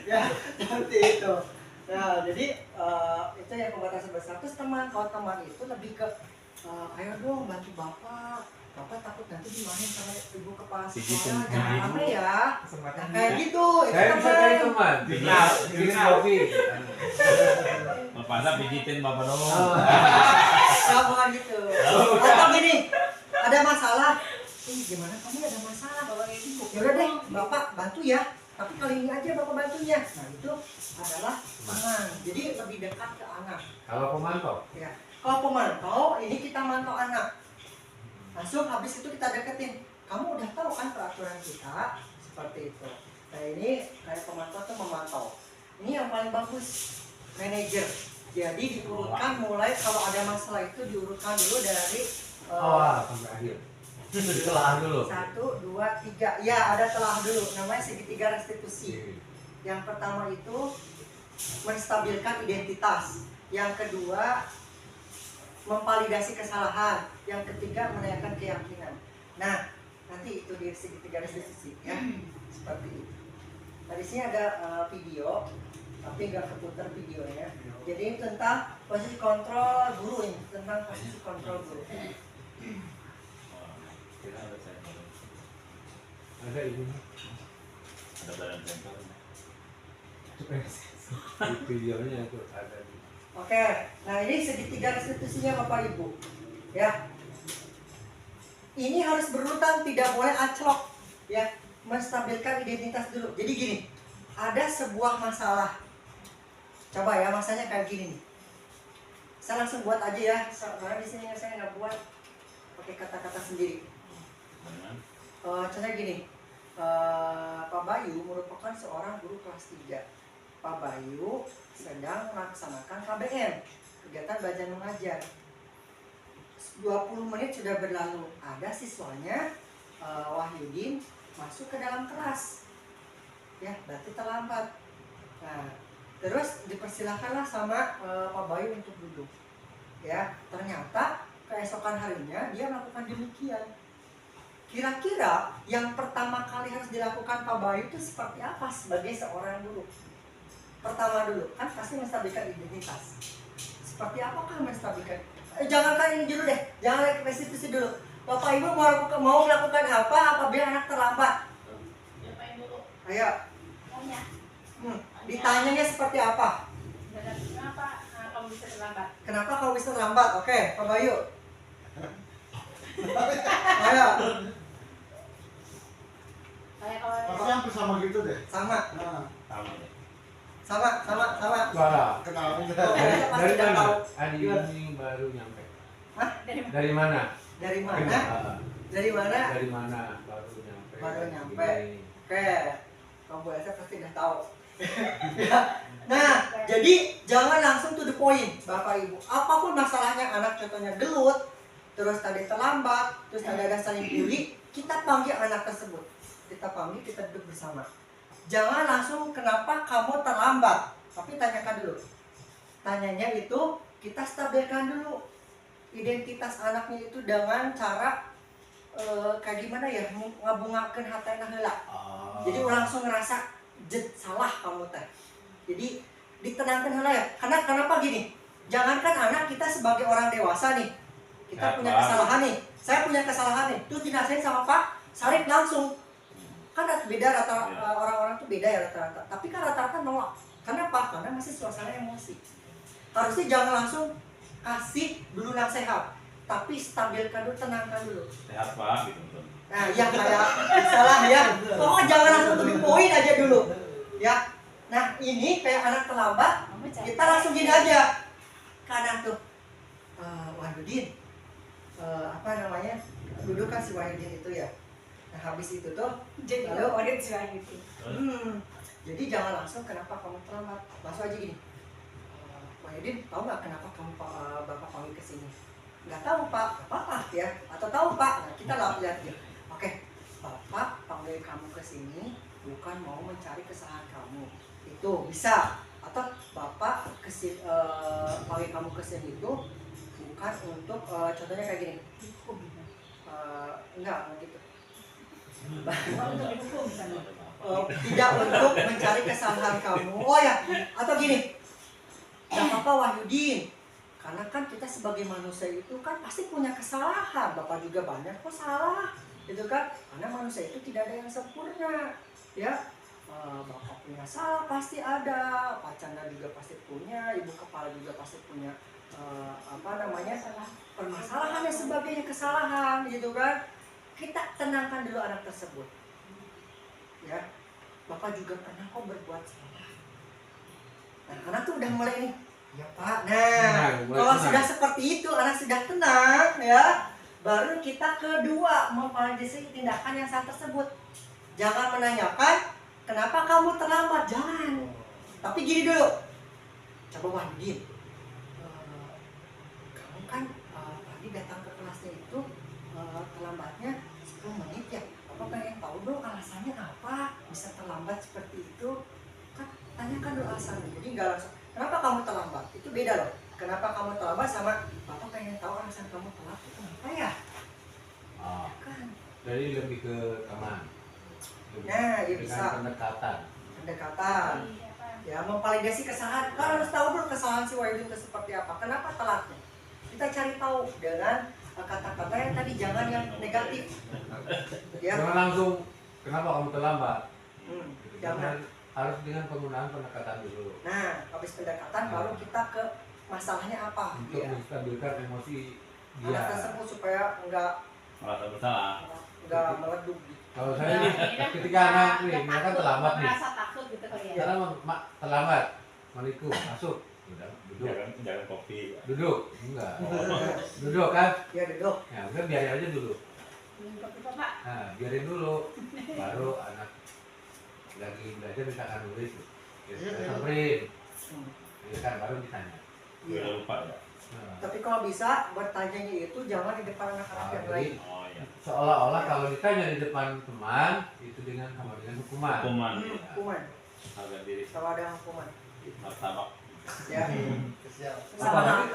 Ya, seperti itu. Nah, jadi itu yang pembatasan besar. Terus teman, kalau teman itu lebih ke ayo dong bantu bapak. Bapak takut nanti dimainin sama ibu kepala sekolah. Jangan rame ya. Nah, kayak gitu. Itu Saya bisa cari teman. teman. Bikin kopi. Bapak pijitin bapak dong. Ya, bukan gitu. Atau gini, ada masalah. Gimana kamu ada masalah? Ya udah deh, bapak bantu ya. Tapi kali ini aja bapak bantunya. Nah itu adalah teman. Jadi lebih dekat ke anak. Kalau pemantau. Ya. Kalau pemantau, ini kita mantau anak. Langsung habis itu kita deketin. Kamu udah tahu kan peraturan kita seperti itu. Nah ini kayak pemantau tuh memantau. Ini yang paling bagus, manajer. Jadi diurutkan mulai kalau ada masalah itu diurutkan dulu dari Awal sampai akhir. Telah dulu. 1, 2, 3. Ya ada telah dulu. Namanya segitiga restitusi. Yang pertama itu menstabilkan identitas. Yang kedua memvalidasi kesalahan. Yang ketiga menaikkan keyakinan. Nah nanti itu di segitiga restitusi ya. Seperti itu. Nah di sini ada video, tapi nggak keputar videonya. Jadi ini tentang posisi kontrol guru ini, tentang posisi kontrol guru. Ada ini. Ada badan sensor. Di videonya itu ada. Oke, nah ini segitiga restitusinya Bapak Ibu, ya. Ini harus berurutan, tidak boleh aclok, ya. Menstabilkan identitas dulu. Jadi gini, ada sebuah masalah. Coba ya, masanya kayak gini nih. Saya langsung buat aja ya, karena di sini saya nggak buat pakai kata-kata sendiri. Contohnya gini, Pak Bayu merupakan seorang guru kelas 3. Pak Bayu sedang melaksanakan KBM, kegiatan belajar mengajar. 20 menit sudah berlalu, ada siswanya Wahyudin masuk ke dalam kelas, ya berarti terlambat. Nah, terus dipersilakanlah sama Pak Bayu untuk duduk, ya ternyata keesokan harinya dia melakukan demikian. Kira-kira yang pertama kali harus dilakukan Pak Bayu itu seperti apa sebagai seorang guru? Pertama dulu, kan pasti menstabilkan identitas. Seperti apakah menstabilkan? Jangankan ini dulu deh, jangan restitusi dulu. Bapak Ibu mau melakukan apa apabila anak terlambat? Diapain dulu? Ayo, Tanya. ditanyanya seperti apa? Kenapa kamu bisa terlambat? Kenapa kau bisa terlambat? Oke, Pak Bayu. Ayo, Kayak kalau Pokoknya hampir sama gitu deh. sama, Nah, Sama deh. sama. Wah, kenal Oke, aja. saya pasti dari udah mana? tahu. Hari ini baru nyampe. Hah? Dari mana? Dari mana? Ah, Dari mana? Dari mana baru nyampe? Baru nyampe. Ini. Oke, kamu saya pasti udah tahu. Ya. Nah, jadi jangan langsung to the point, Bapak Ibu. Apapun masalahnya anak contohnya gelut, terus tadi terlambat, terus tadi ada saling bully, kita panggil anak tersebut. Kita panggil, kita duduk bersama. Jangan langsung kenapa kamu terlambat, tapi tanyakan dulu. Tanyanya itu kita stabilkan dulu identitas anaknya itu dengan cara kayak gimana ya, ngabungakeun hatena heula. Jadi langsung ngerasa salah kamu teh. Jadi ditenangkan heula ya. Karena kenapa gini? Jangankan anak, kita sebagai orang dewasa nih. Kita punya kesalahan nih. Saya punya kesalahan nih. Terus dinasehatin sama Pak Sarip langsung. Kan beda orang-orang tuh beda ya rata-rata. Tapi kan rata-rata nolak. Kenapa? Karena masih suasana emosi. Harusnya jangan langsung kasih dulu nasihat, tapi stabilkan dulu, tenangkan dulu. Sehat Pak gitu. Nah, ya kayak salah ya. Pokoknya jangan langsung to the point aja dulu. Ya. Nah, ini kayak anak terlambat, kita langsung gini aja. Kadang tuh Wahyudin, apa namanya? Dulu kan si Wahyudin itu ya. Nah, habis itu tuh Jadi lalu orang juga gitu. jadi jangan langsung kenapa kamu terlambat. Langsung aja gini. Wahyudin, tahu nggak kenapa kamu Bapak panggil ke sini? Nggak tahu Pak, apa ya? Atau tahu Pak? Nah, kita lihat ya. Oke, Bapak panggil kamu ke sini bukan mau mencari kesalahan kamu. Itu bisa. Atau Bapak panggil kamu ke sini itu bukan untuk contohnya kayak gini. Enggak gitu. Tidak untuk mencari kesalahan kamu. Oh ya, atau gini. Gak apa-apa Wahyudin, karena kan kita sebagai manusia itu kan pasti punya kesalahan. Bapak juga banyak kok salah, gitu kan? Karena manusia itu tidak ada yang sempurna, ya. Bapak punya salah pasti ada, Pak Chandra juga pasti punya, Ibu Kepala juga pasti punya permasalahan dan sebagainya, kesalahan, gitu kan? Kita tenangkan dulu anak tersebut, ya. Bapak juga pernah kok berbuat salah. Nah, anak tuh udah mulai nih, ya Pak. Nah, kalau sudah seperti itu, anak sudah tenang, ya, baru kita kedua memvalidasi tindakan yang salah tersebut. Jangan menanyakan kenapa kamu terlambat, jangan. Tapi gini dulu, coba Wahyudin, kamu kan tadi datang ke kelasnya itu terlambatnya 10 menit ya. Bapak pengen tahu dong alasannya apa bisa terlambat seperti itu. Kan tanyakan dulu alasannya. Jadi nggak langsung kenapa kamu terlambat, itu beda loh. Kenapa kamu terlambat sama Bapak pengen tahu alasan kamu telat itu kenapa ya. Kan Jadi lebih ke teman. nah ya Dengan bisa pendekatan. ya memvalidasi kesalahan. Kan harus tahu dulu kesalahan si Wahyudin itu seperti apa, kenapa telatnya. Kita cari tahu dengan kata-kata yang tadi, jangan yang negatif ya. Jangan langsung kenapa kamu terlambat. Jangan. Harus dengan penggunaan pendekatan dulu. Nah, habis pendekatan baru kita ke masalahnya apa Untuk ya. menstabilkan emosi dia. Anak tersebut supaya enggak Merasa bersalah. meleduk gitu. Kalau saya nih, ketika anak nih, dia kan terlambat nih. Merasa takut gitu kali ya. Karena terlambat, Assalamualaikum, masuk. Udah, duduk. Jangan kopi. Duduk, enggak. Duduk kan? Ya duduk. Ya udah biarin aja dulu. Bapak, Nah, biarin dulu. Baru anak lagi belajar misalkan nulis, ya samperin. Ya kan, baru ditanya. Udah lupa ya. Nah, Tapi kalau bisa bertanyanya itu jangan di depan anak-anak yang lain. Oh iya. seolah-olah kalau ditanya di depan teman itu sama dengan hukuman. Hukuman. Hukuman. Harga diri. Kalau ada hukuman. Martabak. Ya. Apalagi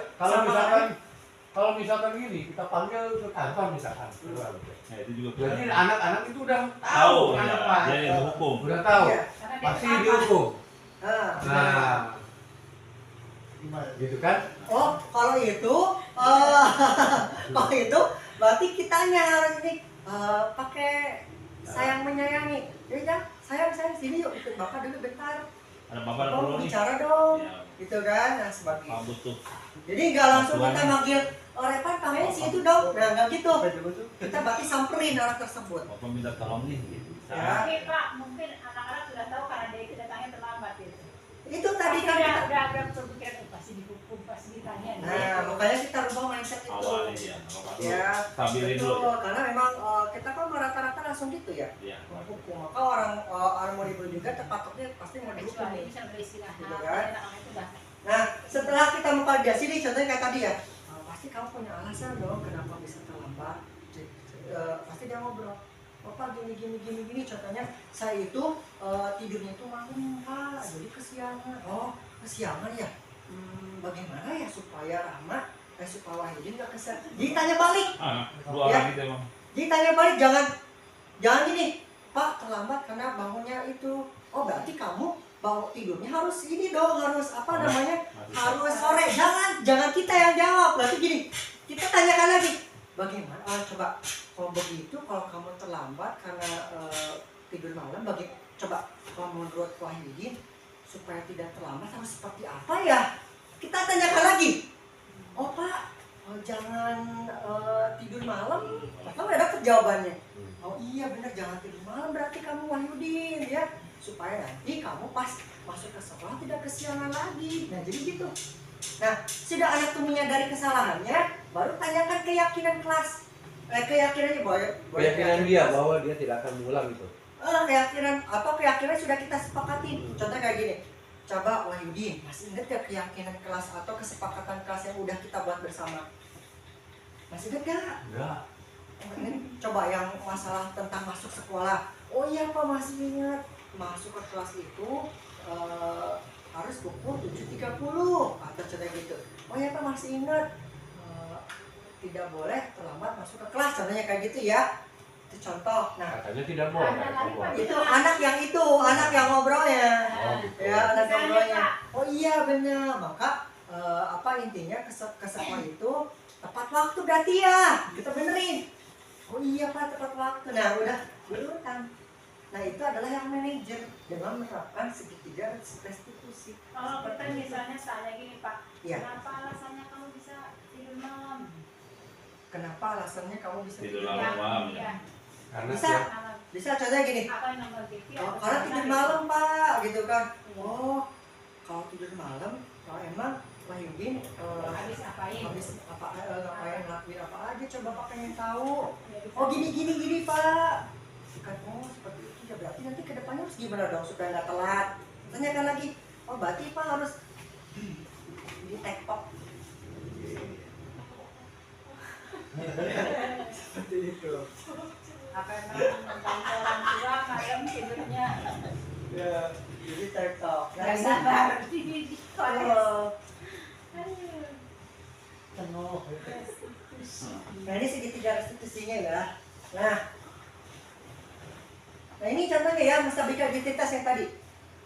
kalau misalkan gini kita panggil ke kantor misalkan. Nah itu juga. Berarti anak-anak itu udah tahu ya. apa. Jadi dihukum. Udah tahu. Iya. karena dia Pasti terlambat. dihukum. Nah, Gitu kan? oh kalau itu berarti kitanya harus ini pakai sayang menyayangi. Ya sayang sini yuk ikut Bapak dulu bentar. Ada bapak ada Bapak perlu nih. bicara dong. Ya. Gitu kan, nah sebagainya. Pak butuh. Jadi nggak langsung kita manggil Repan panggilnya sih itu dong. Nah nggak gitu. Kita berarti samperin orang tersebut. Bapak minta tolong nih. Gitu. Bisa. Ya. Tapi Pak, mungkin anak-anak sudah tahu karena dia kedatangannya terlambat gitu. Itu tadi kan udah kita. udah berpikiran pasti dihukum, pasti ditanya. Nah makanya kita rubah mindset itu. Awalnya ya. Bapak dulu. Ya. Stabilin dulu. Betul, karena memang kita kan rata-rata langsung gitu ya. Iya. Hukum. Maka orang mau dibeli juga terpatoknya pasti mau dihukum. Kecuali bisa beristirahat, Gitu kan? anak-anak itu udah Nah setelah kita memvalidasi nih contohnya kayak tadi ya. Pasti kamu punya alasan dong kenapa bisa terlambat. Pasti dia ngobrol. Bapak gini contohnya saya itu tidurnya itu malam Pak, jadi kesiangan. Oh kesiangan ya. Bagaimana ya supaya Rahma supaya Wahyudin nggak kesiangan? Ditanya balik. Dua Ya. orang gitu emang. Ditanya balik, jangan gini, Pak terlambat karena bangunnya itu. Oh berarti kamu bangun tidurnya harus ini dong, harus apa namanya? Harus sore. Jangan kita yang jawab. Berarti gini, kita tanyakan lagi. Bagaimana? Coba Kalau begitu, kalau kamu terlambat karena tidur malam, coba kalau menurut Wahyudin supaya tidak terlambat harus seperti apa ya? Kita tanyakan lagi. Oh Pak, jangan tidur malam. Kamu udah dapet jawabannya. Oh iya benar, jangan tidur malam berarti kamu Wahyudin ya, supaya nanti kamu pas masuk ke sekolah tidak kesiangan lagi. Nah jadi gitu. Nah sudah anak tuh menyadari kesalahannya, baru tanyakan keyakinan kelas. Keyakinannya Keyakinan dia bahwa dia tidak akan mengulang itu. Keyakinan sudah kita sepakatin. Contoh kayak gini. Coba Wahyudin, masih ingat gak keyakinan kelas atau kesepakatan kelas yang udah kita buat bersama? Masih ingat gak? Enggak. Coba yang masalah tentang masuk sekolah. Oh iya Pak, masih ingat. Masuk ke kelas itu harus pukul 7.30 atau contoh gitu. Oh iya Pak, masih ingat. Tidak boleh terlambat masuk ke kelas, contohnya kayak gitu ya. Itu contoh. Nah, Katanya tidak boleh. itu anak yang ngobrolnya. Oh, gitu. Ya, anak ngobrolnya. Oh iya benar. Maka intinya ke sekolah itu tepat waktu berarti ya. Kita benerin. Oh iya Pak, tepat waktu. Nah, udah berurutan. Nah, itu adalah yang manajer dengan menerapkan segitiga restitusi. Kalau kita misalnya tanya gini Pak, Iya. kenapa alasannya kamu bisa tidur malam? Kenapa alasannya kamu bisa Tidur tidur malam. malam? Iya. Karena Bisa. dia Bisa contohnya gini. Apa yang nomor TV? Oh, karena tidur malam Pak, gitu kan. Oh, kalau tidur malam, kalau emang Wahyudin Habis ngapain? ngapain ngelakuin apa aja, coba Pak pengen tahu. Oh gini Pak. Kan seperti itu ya, berarti nanti kedepannya harus gimana dong supaya nggak telat. Tanyakan lagi. Oh berarti Pak harus di tektok. Seperti itu. Apa yang tentang orang tua malam tidurnya Ya, jadi tektok. nggak sabar di kelas. Penuh. Nah ini segitiga restitusinya ya. Nah ini contohnya ya, mustabika identitas yang tadi.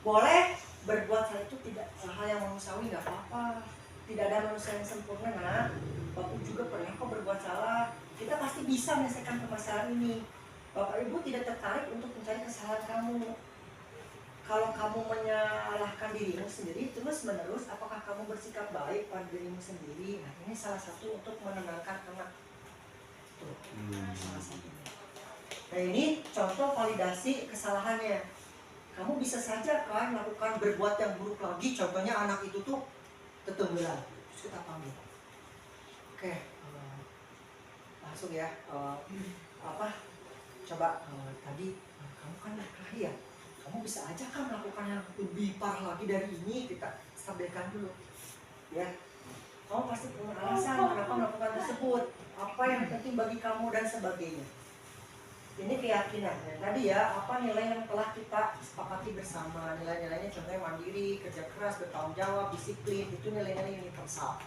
Boleh berbuat hal itu tidak hal yang manusiawi, nggak apa-apa. Tidak ada manusia yang sempurna. Nah, Bapak juga pernah kok berbuat salah. Kita pasti bisa menyelesaikan permasalahan ini. Bapak Ibu tidak tertarik untuk mencari kesalahan kamu. Kalau kamu menyalahkan dirimu sendiri terus menerus, apakah kamu bersikap baik pada dirimu sendiri? Nah ini salah satu untuk menenangkan anak. Tuh, salah satunya. Nah ini contoh validasi kesalahannya. Kamu bisa saja kan melakukan berbuat yang buruk lagi. Contohnya anak itu tuh tetenggelam, terus kita panggil. Oke, langsung ya. Coba tadi kamu kan laki-laki ya. Kamu bisa aja kan melakukan yang lebih parah lagi dari ini. Kita stabilkan dulu ya. Kamu pasti punya alasan kenapa melakukan tersebut, apa yang penting bagi kamu dan sebagainya. Ini keyakinan tadi ya, apa nilai yang telah kita sepakati bersama. Nilai-nilainya contohnya mandiri, kerja keras, bertanggung jawab, disiplin. Itu nilai-nilai universal.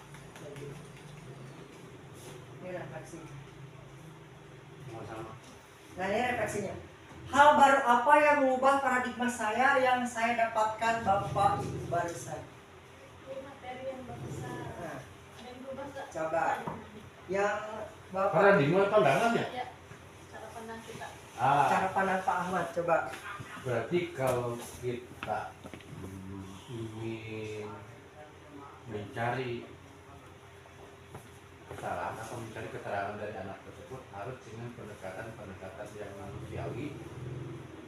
Ini refleksi. Nah ini refleksinya. Hal baru apa yang mengubah paradigma saya yang saya dapatkan Bapak Ibu barusan? Materi yang besar. Nah, Ada yang berubah nggak? coba yang Bapak paradigma pandangannya. Ya, cara pandang kita. cara pandang Pak Ahmad coba. Berarti kalau kita ingin mencari kesalahan atau mencari keterangan dari anak tersebut harus dengan pendekatan yang manusiawi,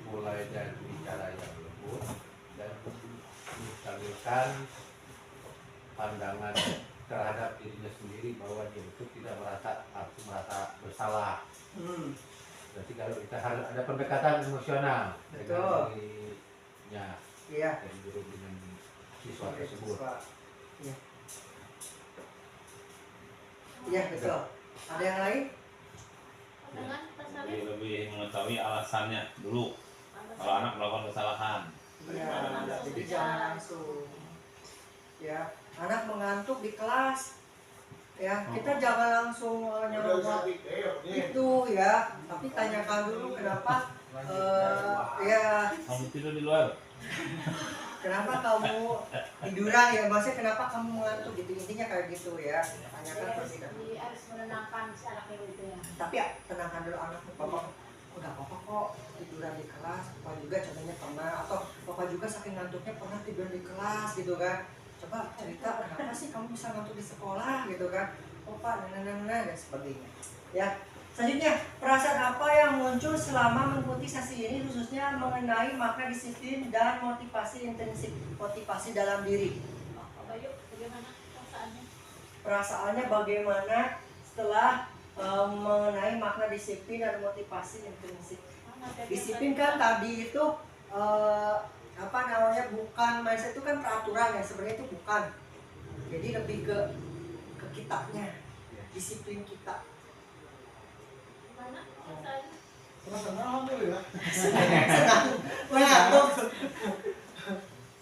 mulai dari bicara yang lembut dan menstabilkan pandangan terhadap dirinya sendiri bahwa dia itu tidak merasa bersalah. Berarti kalau kita harus ada pendekatan emosional dengan dirinya, Iya. dan guru dengan siswa tersebut. Iya. Iya betul. Ada yang lain? Pandangan Jadi pasarnya. lebih mengetahui alasannya dulu kalau anak melakukan kesalahan. Iya. Bagaimana Jadi dia? jangan langsung. Ya, anak mengantuk di kelas. Ya, kita jangan langsung nyawa itu ya, tapi tanyakan dulu kenapa. Ya, Kamu tidur di luar. kenapa kamu tiduran ya, maksudnya kenapa kamu mengantuk gitu, intinya kayak gitu ya, tanyakan seperti itu. Harus menenangkan si anaknya gitu ya. Tapi ya tenangkan dulu anakmu, bapak nggak apa-apa kok tiduran di kelas, bapak juga contohnya pernah, atau bapak juga saking ngantuknya pernah tidur di kelas gitu kan, coba cerita kenapa sih kamu bisa ngantuk di sekolah gitu kan, oh pak, dan sebagainya ya. Selanjutnya, perasaan apa yang muncul selama mengikuti sesi ini khususnya mengenai makna disiplin dan motivasi intrinsik, motivasi dalam diri. Pak Bayu, bagaimana perasaannya? Perasaannya bagaimana setelah mengenai makna disiplin dan motivasi intrinsik. Disiplin kan tadi itu apa namanya, bukan mindset, itu kan peraturan ya, sebenarnya itu bukan. Jadi lebih ke kitanya, disiplin kita. Gimana perasaannya? Alhamdulillah. Mengantuk.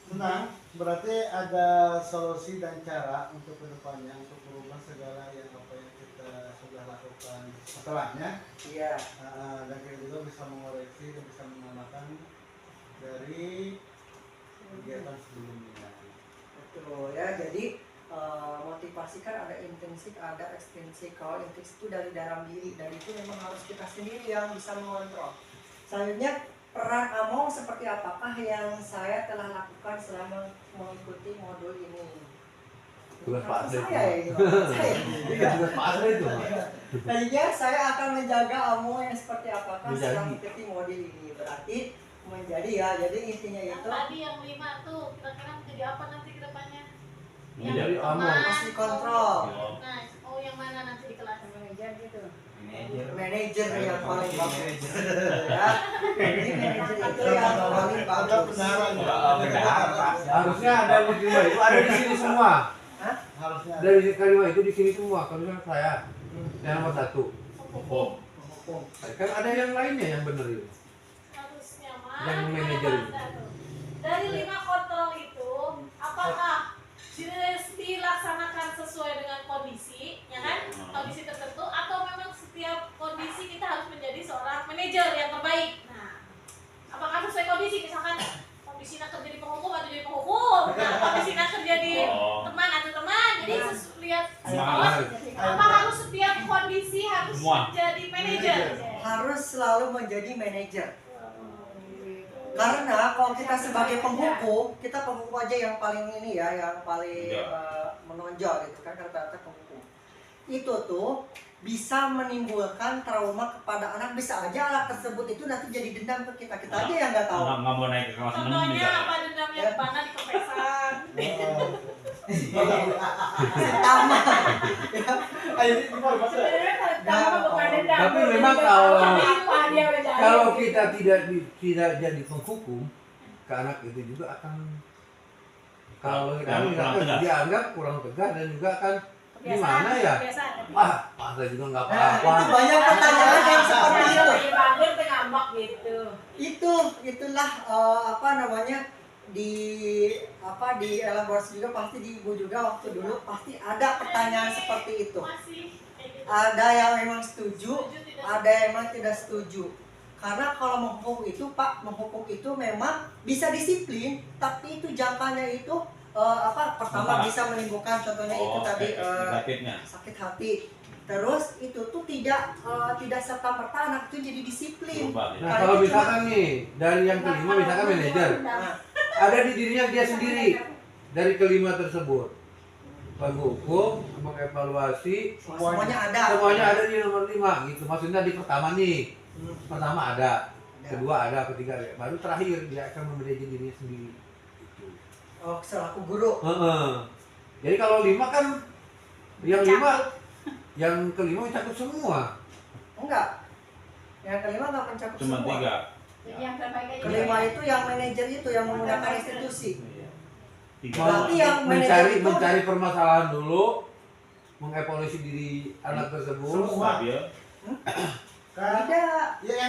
Tenang, berarti ada solusi dan cara untuk kedepannya untuk merubah segala yang apa yang kita sudah lakukan setelahnya. Iya. Dan kita juga bisa mengoreksi dan bisa mengamalkan dari kegiatan sebelumnya. Betul ya, jadi motivasi kan ada intrinsik, ada ekstrinsik. Kalau intrinsik itu dari dalam diri, dan itu memang harus kita sendiri yang bisa mengontrol. Selanjutnya, peran Among seperti apakah yang saya telah lakukan selama mengikuti modul ini? Tugas Pak Andre itu. Saya ini, saya. Tugas Pak Andre itu. Tadinya saya akan menjaga Among yang seperti apakah Menjadi. setelah mengikuti modul ini. Berarti menjadi ya, jadi intinya Yang itu tadi yang 5 tuh, kira-kira menjadi apa nanti ke depannya? Menjadi Among. masih kontrol. Nah, oh yang mana nanti di kelas? Manajer gitu. Manajer yang paling bagus ya. Jadi manajer itu yang paling bagus. Harusnya ada di kelima itu ada di sini semua. Hah? Harusnya ada. Dari kelima itu di sini semua. Kalau misalnya saya yang nomor 1. Hukum. Hukum. Kan ada yang lainnya yang benar itu. Harusnya mah Yang gimana manajer Pak itu. Anda tuh? Dari 5 kontrol itu, apakah dilaksanakan sesuai dengan kondisi, ya kan? Kondisi tertentu, atau memang setiap kondisi kita harus menjadi seorang manajer yang terbaik? Nah, apakah sesuai kondisi? Misalkan kondisinya kerja di penghukum atau jadi penghukum, nah kondisinya kerja di teman atau teman, jadi lihat apa harus setiap kondisi harus Semua. jadi manajer? Harus selalu menjadi manajer. Karena kalau kita sebagai penghukum, kita penghukum aja yang paling ini ya, yang paling menonjol gitu kan, kata-kata penghukum. Itu tuh bisa menimbulkan trauma kepada anak, bisa aja anak tersebut itu nanti jadi dendam ke kita aja yang nggak tahu. Nggak mau naik ke kelas 6 Contohnya misalnya. apa dendamnya kemana di kepesan? Sama. Sebenarnya kalau bukan dendam. Tapi memang kalau kalau kita tidak jadi penghukum ke anak itu juga akan kalau kurang tegas. dianggap kurang tegas dan juga akan gimana ya? Wah, masa juga nggak Nah, itu apa-apa. banyak pertanyaan yang seperti itu. Bangun ngambek gitu. Itulah apa namanya, di elaborasi juga pasti di ibu juga waktu dulu pasti ada pertanyaan seperti itu. Masih kayak gitu. Ada yang memang setuju, Setuju, tidak ada yang memang tidak setuju. Karena kalau menghukum itu memang bisa disiplin, tapi itu jangkanya itu pertama bisa menimbulkan contohnya itu tadi negatifnya. sakit hati. Terus itu tuh tidak serta merta anak itu jadi disiplin. Berubah, ya. Nah, kalau misalkan nih dari yang kelima misalkan manajer, Nah, ada di dirinya dia sendiri dari kelima tersebut. Penghukum, mengevaluasi, semuanya ada. semuanya ada di nomor 5 gitu. Maksudnya di pertama nih, pertama ada, kedua ada, ketiga ada. Baru terakhir dia akan memanage dirinya sendiri. Gitu. Oh, selaku guru. Jadi kalau 5 kan yang 5 yang kelima mencakup semua. Enggak. Yang kelima nggak mencakup Cuma semua. 3. Yang terbaik aja. Kelima itu yang manajer itu yang menggunakan institusi. 3. Berarti yang manajer itu mencari permasalahan dulu, mengevaluasi diri anak tersebut. Semua. Stabil. Kan tidak. ya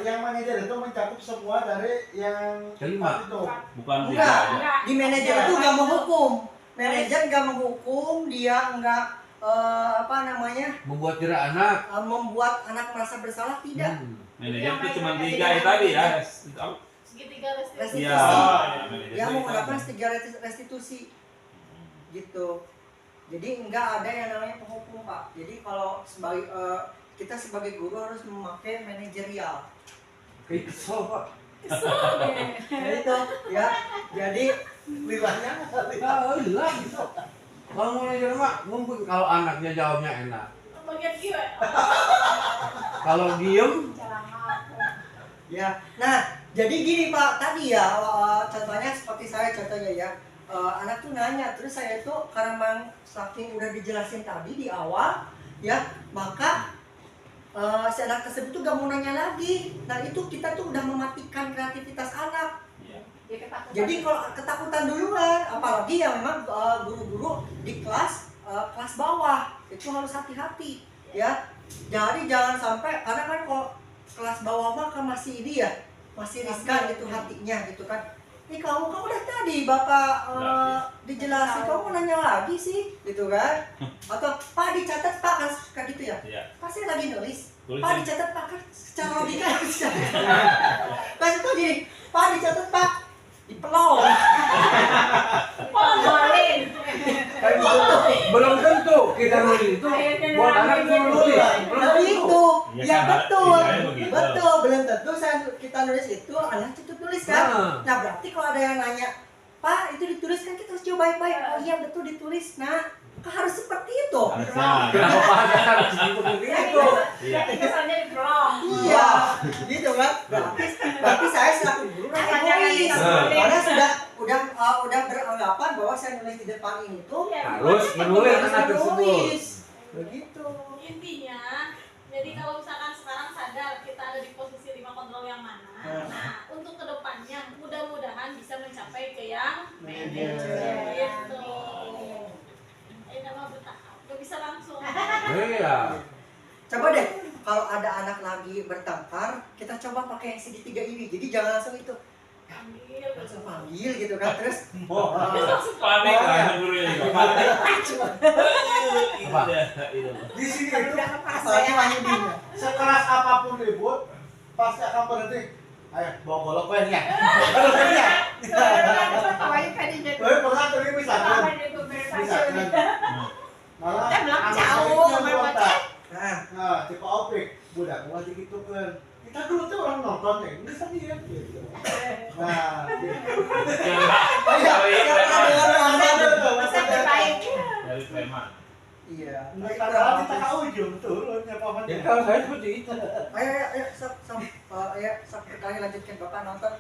yang manajer itu mencakup semua dari yang Kelima. itu. Bukan 3 Enggak. aja. Di manajer itu nggak menghukum. Manajer nggak menghukum, dia nggak Membuat jerak anak. membuat anak merasa bersalah, tidak. Manajer itu cuma 3 ya tadi ya. segitiga restitusi. Restitusi. Iya. Ya menggunakan segitiga restitusi gitu. Jadi enggak ada yang namanya penghukum Pak. Jadi kalau sebagai kita sebagai guru harus memakai manajerial. Kesel Pak. Nah itu ya. Jadi Lilahnya Hilang gitu. Kalau mau ngajar Mak, mungkin kalau anaknya jawabnya enak. Bagian gue. Kalau diem, ya. Nah, jadi gini Pak, tadi ya contohnya seperti saya contohnya ya. Anak tuh nanya, terus saya tuh karena memang saking udah dijelasin tadi di awal ya, maka si anak tersebut tuh gak mau nanya lagi. Nah itu kita tuh udah mematikan kreativitas anak. Jadi kalau ketakutan duluan, apalagi yang memang guru-guru di kelas bawah itu harus hati-hati ya. Jadi jangan sampai, karena kan kalau kelas bawah mah kan masih ini ya, masih riskan gitu hatinya gitu kan. Ini kamu udah tadi Bapak dijelasin, kamu nanya lagi sih gitu kan? Atau Pak dicatat Pak, kan kayak gitu ya? Iya. Pasti lagi nulis. Tulis Pak ya. dicatat Pak, kan secara logika bisa. Kasih tau gini, Pak dicatat Pak, dipelong. Polin. kayak gitu. Belum tentu kita nulis itu buat anak itu nulis. Belum Nah tentu. itu, Iya ya kan, betul, iya, begitu. betul, belum tentu kita nulis itu anak itu tulis kan. Nah berarti kalau ada yang nanya, Pak itu ditulis kan, kita harus jawab baik-baik. Oh iya betul ditulis. Nah harus seperti itu. Harusnya. Kenapa Pak harus seperti itu? Iya. Kesannya di blog. Iya, gitu kan. Berarti saya selaku guru harus nulis. Karena udah beranggapan bahwa saya nulis di depan ini tuh Harus menulis anak tersebut. menulis. Begitu. Intinya, jadi kalau misalkan sekarang sadar kita ada di posisi 5 kontrol yang mana, nah untuk kedepannya mudah-mudahan bisa mencapai ke yang Manajer. gitu. Ini mah bertahap, gak bisa langsung. Iya. Coba deh, kalau ada anak lagi bertengkar, kita coba pakai yang segitiga ini. Jadi jangan langsung itu, Ambil, langsung panggil gitu kan. Terus Panik lah gurunya juga. Panik. Apa? Itu. di sini itu apalagi Wahyudinya. sekeras apapun ribut pasti akan berhenti. Ayo bawa golok pen ya. Golok pen ya. Tapi pernah tadi misalkan malah Kita bilang anak jauh, saya itu yang main berontak. Nah, Tipe opik, budak gua aja gitu kan. Kita dulu tuh orang nonton ya, ini kan dia gitu. Nah, Masa terbaik. Dari preman. iya. mereka adalah kita ke ujung turun ya paman. Ya kalau saya seperti itu. Ayo, sok sekali lanjutkan Bapak nonton.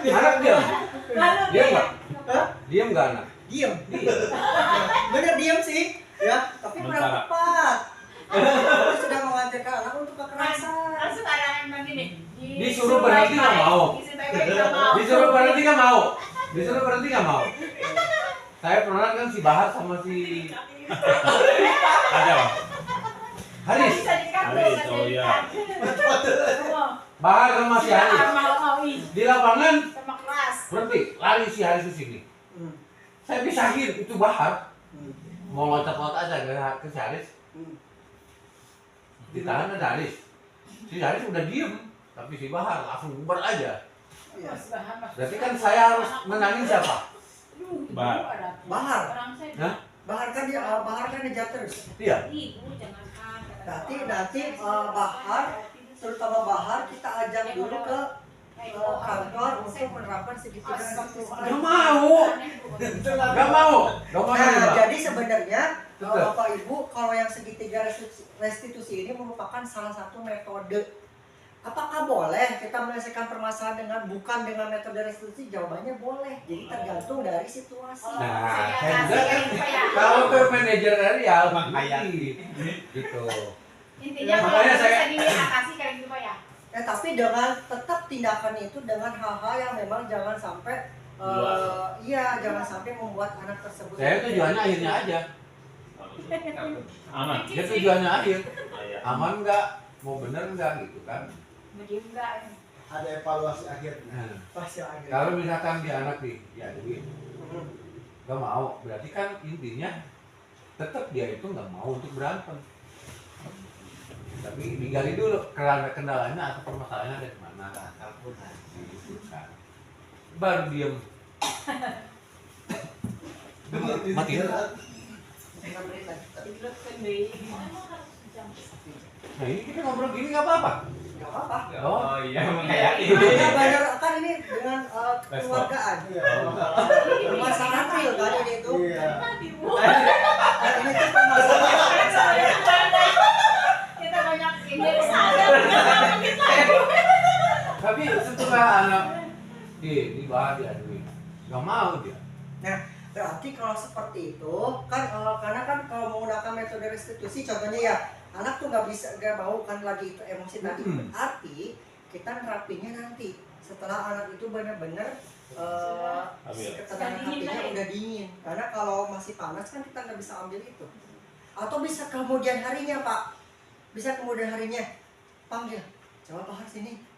Anak diam. Diam nggak? Diam nggak anak? Diem. Bener diem sih, ya. Tapi kurang Sementara. tepat. Kita sudah mengajarkan anak untuk kekerasan. Langsung ada yang begini. Disuruh berhenti nggak mau. Disuruh berhenti nggak mau. Disuruh berhenti nggak mau. Saya pernah kan si Bahar sama si Ada. Haris. Haris, oh iya. Bahar sama si Haris. Di lapangan Sama keras. berhenti, lari si Haris ke sini. Hmm. Saya pisahin itu Bahar. Hmm. Mau loncat-loncat aja ke si Haris. Hmm. Ditahan ada Haris. Si Haris udah diem, tapi si Bahar langsung bubar aja. Iya. Berarti kan saya harus menangin siapa? Bahar. Bahar. Hah? Bahar kan ngejar terus. Iya. Nanti Bahar, terutama Bahar kita ajak dulu ke kantor untuk menerapkan segitiga restitusi. Gak mau. Gak mau. Gak mau. Nah, jadi sebenarnya Betul. Bapak Ibu, kalau yang segitiga restitusi ini merupakan salah satu metode. Apakah boleh kita menyelesaikan permasalahan bukan dengan metode restitusi? Jawabannya boleh. Jadi tergantung dari situasi. Nah, saya juga kan kalau ke manajer ya gitu. Intinya kalau Makanya bisa saya- diatasi kayak gitu Pak ya. Tapi dengan tetap tindakan itu dengan hal-hal yang memang jangan sampai jangan sampai membuat anak tersebut. Saya tujuannya akhirnya aja. Aman. Dia tujuannya akhir. Iya. Aman nggak? Mau bener nggak gitu kan? Begitu enggak. Ada evaluasi akhirnya. Nah, Pasti ada. kalau misalkan dia anak nih, ya duit, nggak mau, berarti kan intinya tetap dia itu nggak mau untuk berantem. Tapi digali dulu kendalanya atau permasalahannya ada di mana. Baru diem. Mati. Nah ini kita ngobrol gini nggak apa-apa. Nggak apa-apa. Oh iya, emang kayak ini. Benar kan ini dengan keluargaan. Permasalahan real kan ini itu. Iya. Ini tuh permasalahan. Kita banyak ini sadar kita. Tapi setelah anak dibahas diaduin, nggak mau dia. Nah, berarti kalau seperti itu kan karena kan kalau menggunakan metode restitusi contohnya ya anak tuh nggak mau kan lagi itu emosi tadi. Berarti kita nerapinya nanti setelah anak itu benar-benar ketenangan hatinya udah dingin. Karena kalau masih panas kan kita nggak bisa ambil itu. Atau bisa kemudian harinya Pak, bisa kemudian harinya panggil, coba Pak sini.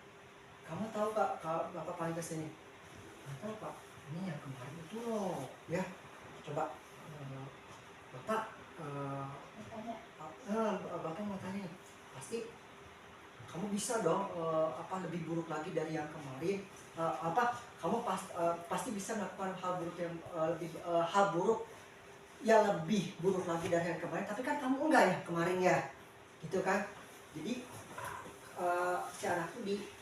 Kamu tahu Kak, Bapak paling kesini. Nggak tahu Pak, ini yang kemarin itu loh, ya. Coba Bapak, Bapak mau tanya, pasti kamu bisa dong lebih buruk lagi dari yang kemarin. Kamu pasti bisa melakukan hal buruk yang lebih buruk lagi dari yang kemarin. Tapi kan kamu enggak ya kemarin ya, gitu kan? Jadi si anak itu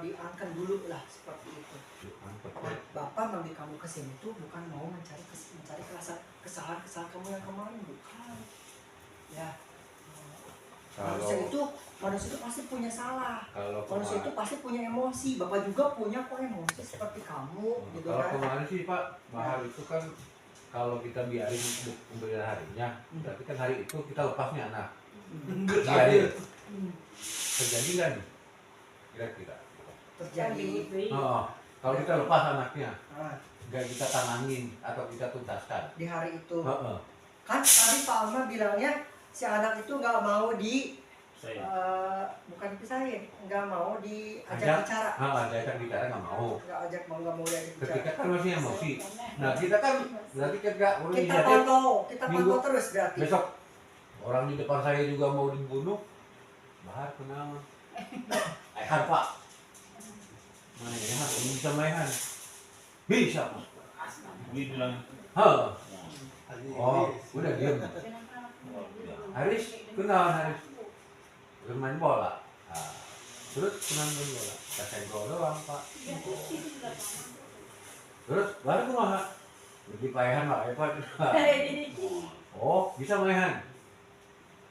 diangkat dulu lah seperti itu. Nah, Bapak manggil kamu ke sini tuh bukan mau mencari kesalahan kamu yang kemarin, bukan. Ya. Manusia itu pasti punya salah. Manusia itu pasti punya emosi. Bapak juga punya kok emosi seperti kamu, gitu Kalau kan. kemarin sih Pak, Bahar itu kan kalau kita biarin pemberian harinya, berarti kan hari itu kita lepasnya anak. Biarin. Terjadi nggak nih? Kira-kira. Terjadi. Kalau kita lepas anaknya, nggak kita tanangin atau kita tuntaskan Di hari itu. Heeh. Kan tadi Pak Alma bilangnya si anak itu nggak mau bukan dipisahin, nggak mau diajak bicara. Diajak bicara nggak mau. Nggak mau diajak bicara. Ketika kan masih emosi. Nah kita kan berarti kita pantau terus berarti. Besok orang di depan saya juga mau dibunuh, Bahar kenapa? Ehan Pak, Maehan, bisa Maehan, bisa Pak. Dia bilang, Oh, udah diam. Haris, kenalan Haris, bermain bola. Terus kenal main bola, kasih gol doang Pak. Terus baru kumaha? Lebih paehan Pak, Pak. Oh, bisa Maehan?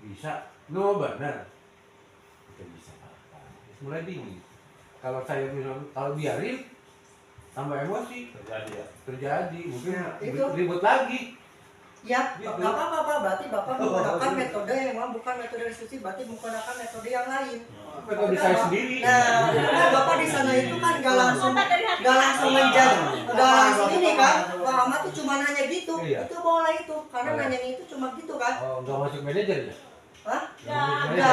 Bisa, no benar. Kita bisa Pak. Mulai dingin. Kalau saya bilang, kalau biarin tambah emosi terjadi mungkin ribut lagi. Ya, Gitu. nggak apa-apa, berarti Bapak menggunakan metode yang bukan metode restitusi, berarti menggunakan metode yang lain. Metode saya sendiri. Nah, karena Bapak di sana itu kan nggak langsung menjadi, nggak langsung ini kan. Pak Ahmad tuh cuma nanya gitu, Iya. itu boleh itu, karena nanya itu cuma gitu kan. Oh, nggak masuk manajer ya? Hah? Nggak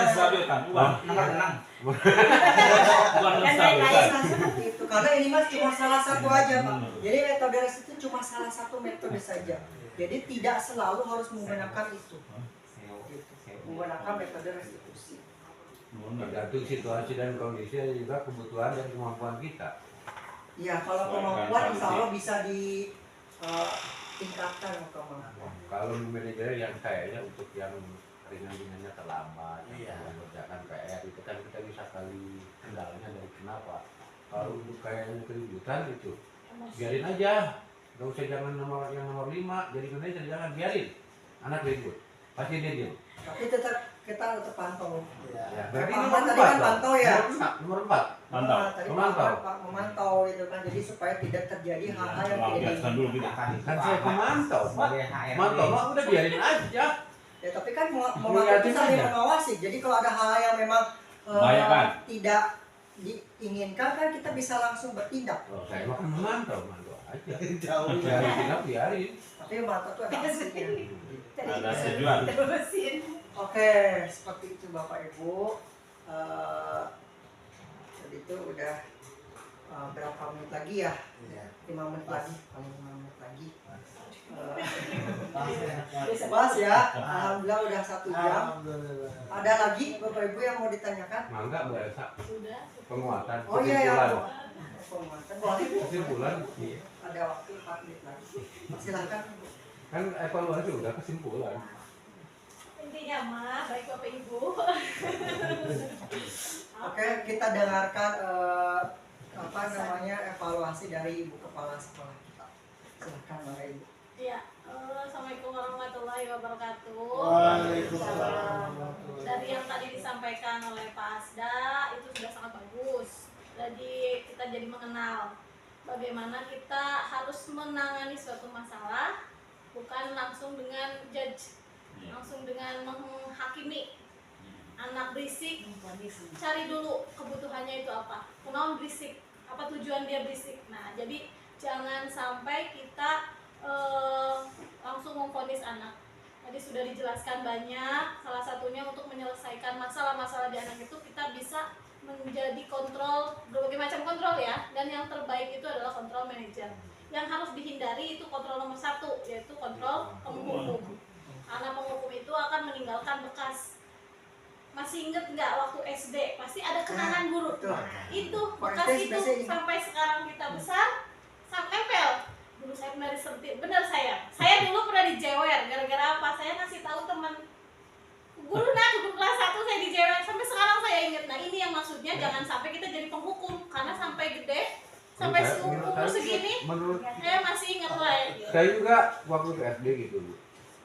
stabil kan? Bukan, nomor 6. Bukan menstabilkan. Itu karena ini mas cuma salah satu aja Pak. Jadi metode restitusi cuma salah satu metode saja. Jadi tidak selalu harus menggunakan itu. Gitu. Menggunakan metode restitusi. Tergantung situasi dan kondisi dan juga kebutuhan dan kemampuan kita. Ya kalau kemampuan insya Allah bisa ditingkatkan kemampuan. Kalau manajer yang kayaknya untuk yang ringan-ringannya terlambat, yang mengerjakan PR itu kan kita bisa kali kendalanya dari kenapa. Kalau untuk kayaknya keributan itu biarin aja, nggak usah jangan nomor 5 jadi manajer, jangan biarin anak ribut pasti dia diam. Tapi tetap kita tetap pantau. Ya, berarti Pak nomor Ahmad tadi kan 4 pantau ya. nomor 4 Mantap. Tadi Memantau. Pak memantau itu kan, jadi supaya tidak terjadi hal-hal yang tidak Biarkan dulu kita. kan saya pemantau, mantau mah udah biarin aja. Ya tapi kan memantau itu sambil mengawasi. Jadi kalau ada hal yang memang Bahaya kan? tidak diinginkan kan kita bisa langsung bertindak. Oh, saya mah kan memantau aja. Jauh Biarin. Tapi memantau itu ada aslinya. Ada setujuan. Oke, seperti itu Bapak Ibu. Jadi itu udah berapa menit lagi ya? Iya. 5 menit lagi, paling 5 menit lagi. Pas ya. Pas ya, alhamdulillah udah 1 jam. Alhamdulillah. Ada lagi Bapak Ibu yang mau ditanyakan? Mangga Bu Elsa. Sudah. Penguatan. Oh iya ya, Kesimpulan. boleh. Kesimpulan. Iya. Ada waktu 4 menit lagi. Silakan. Kan evaluasi udah kesimpulan. Intinya mah baik Bapak Ibu. Oke, kita dengarkan apa namanya evaluasi dari Ibu Kepala Sekolah kita. Silakan Bapak Ibu. Iya, Assalamualaikum warahmatullahi wabarakatuh. Waalaikumsalam. Dari yang tadi disampaikan oleh Pak Asda itu sudah sangat bagus. Jadi kita jadi mengenal bagaimana kita harus menangani suatu masalah, bukan langsung dengan judge, langsung dengan menghakimi. Anak berisik, cari dulu kebutuhannya itu apa, kenapa berisik, apa tujuan dia berisik. Nah, jadi jangan sampai kita langsung memvonis anak. Tadi sudah dijelaskan banyak, salah satunya untuk menyelesaikan masalah-masalah di anak itu kita bisa menjadi kontrol, berbagai macam kontrol ya, dan yang terbaik itu adalah kontrol manajer. Yang harus dihindari itu kontrol nomor 1, yaitu kontrol penghukum. Karena penghukum itu akan meninggalkan bekas. Masih inget nggak waktu SD? Pasti ada kenangan buruk. Betul. Nah, itu Kalau bekas SD itu biasanya ingat. sampai sekarang kita besar, sampai nempel. Dulu saya pernah disentil, bener saya dulu pernah dijewer, gara-gara apa? Saya ngasih tahu teman guru kelas 1 saya dijewer, sampai sekarang saya inget. Nah ini yang maksudnya jangan sampai kita jadi penghukum, karena sampai gede, sampai seumur segini, Menurut saya masih ingat lah. saya juga waktu ke SD gitu.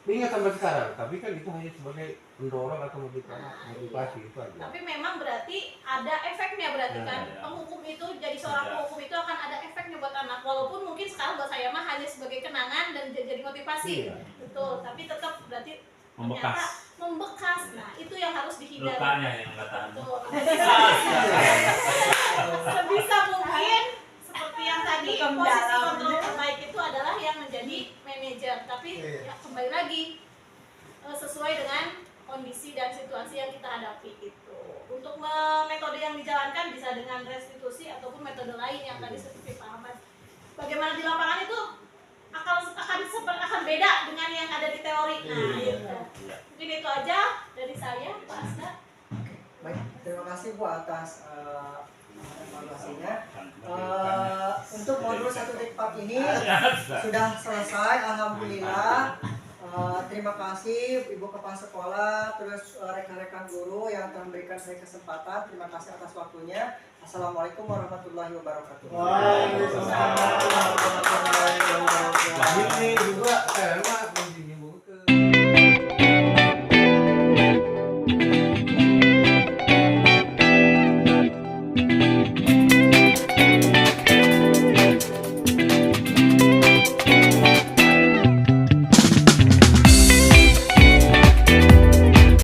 Ingat sampai sekarang, tapi kan itu hanya sebagai mendorong atau motivasi itu aja. Tapi memang berarti ada efeknya, berarti kan penghukum itu, jadi seorang penghukum itu akan ada efeknya buat anak, walaupun mungkin sekarang buat saya mah hanya sebagai kenangan dan jadi motivasi. Iya. Betul, tapi tetap berarti Membekas. ternyata membekas. Nah itu yang harus dihindari. Lukanya yang nggak tahan. Betul. Sebisa mungkin seperti yang tadi, posisi kontrol terbaik itu adalah yang menjadi manajer. Tapi ya, kembali lagi sesuai dengan kondisi dan situasi yang kita hadapi itu. Untuk metode yang dijalankan bisa dengan restitusi ataupun metode lain yang tadi seperti Pak Ahmad. Bagaimana di lapangan itu akan beda dengan yang ada di teori. Nah, itu. Mungkin itu aja dari saya, Pak Asda. Baik, terima kasih Bu atas evaluasinya. Untuk modul 1.4 ini sudah selesai, alhamdulillah. Terima kasih Ibu Kepala Sekolah, terus rekan-rekan guru yang telah memberikan saya kesempatan. Terima kasih atas waktunya. Assalamualaikum warahmatullahi wabarakatuh. Waalaikumsalam.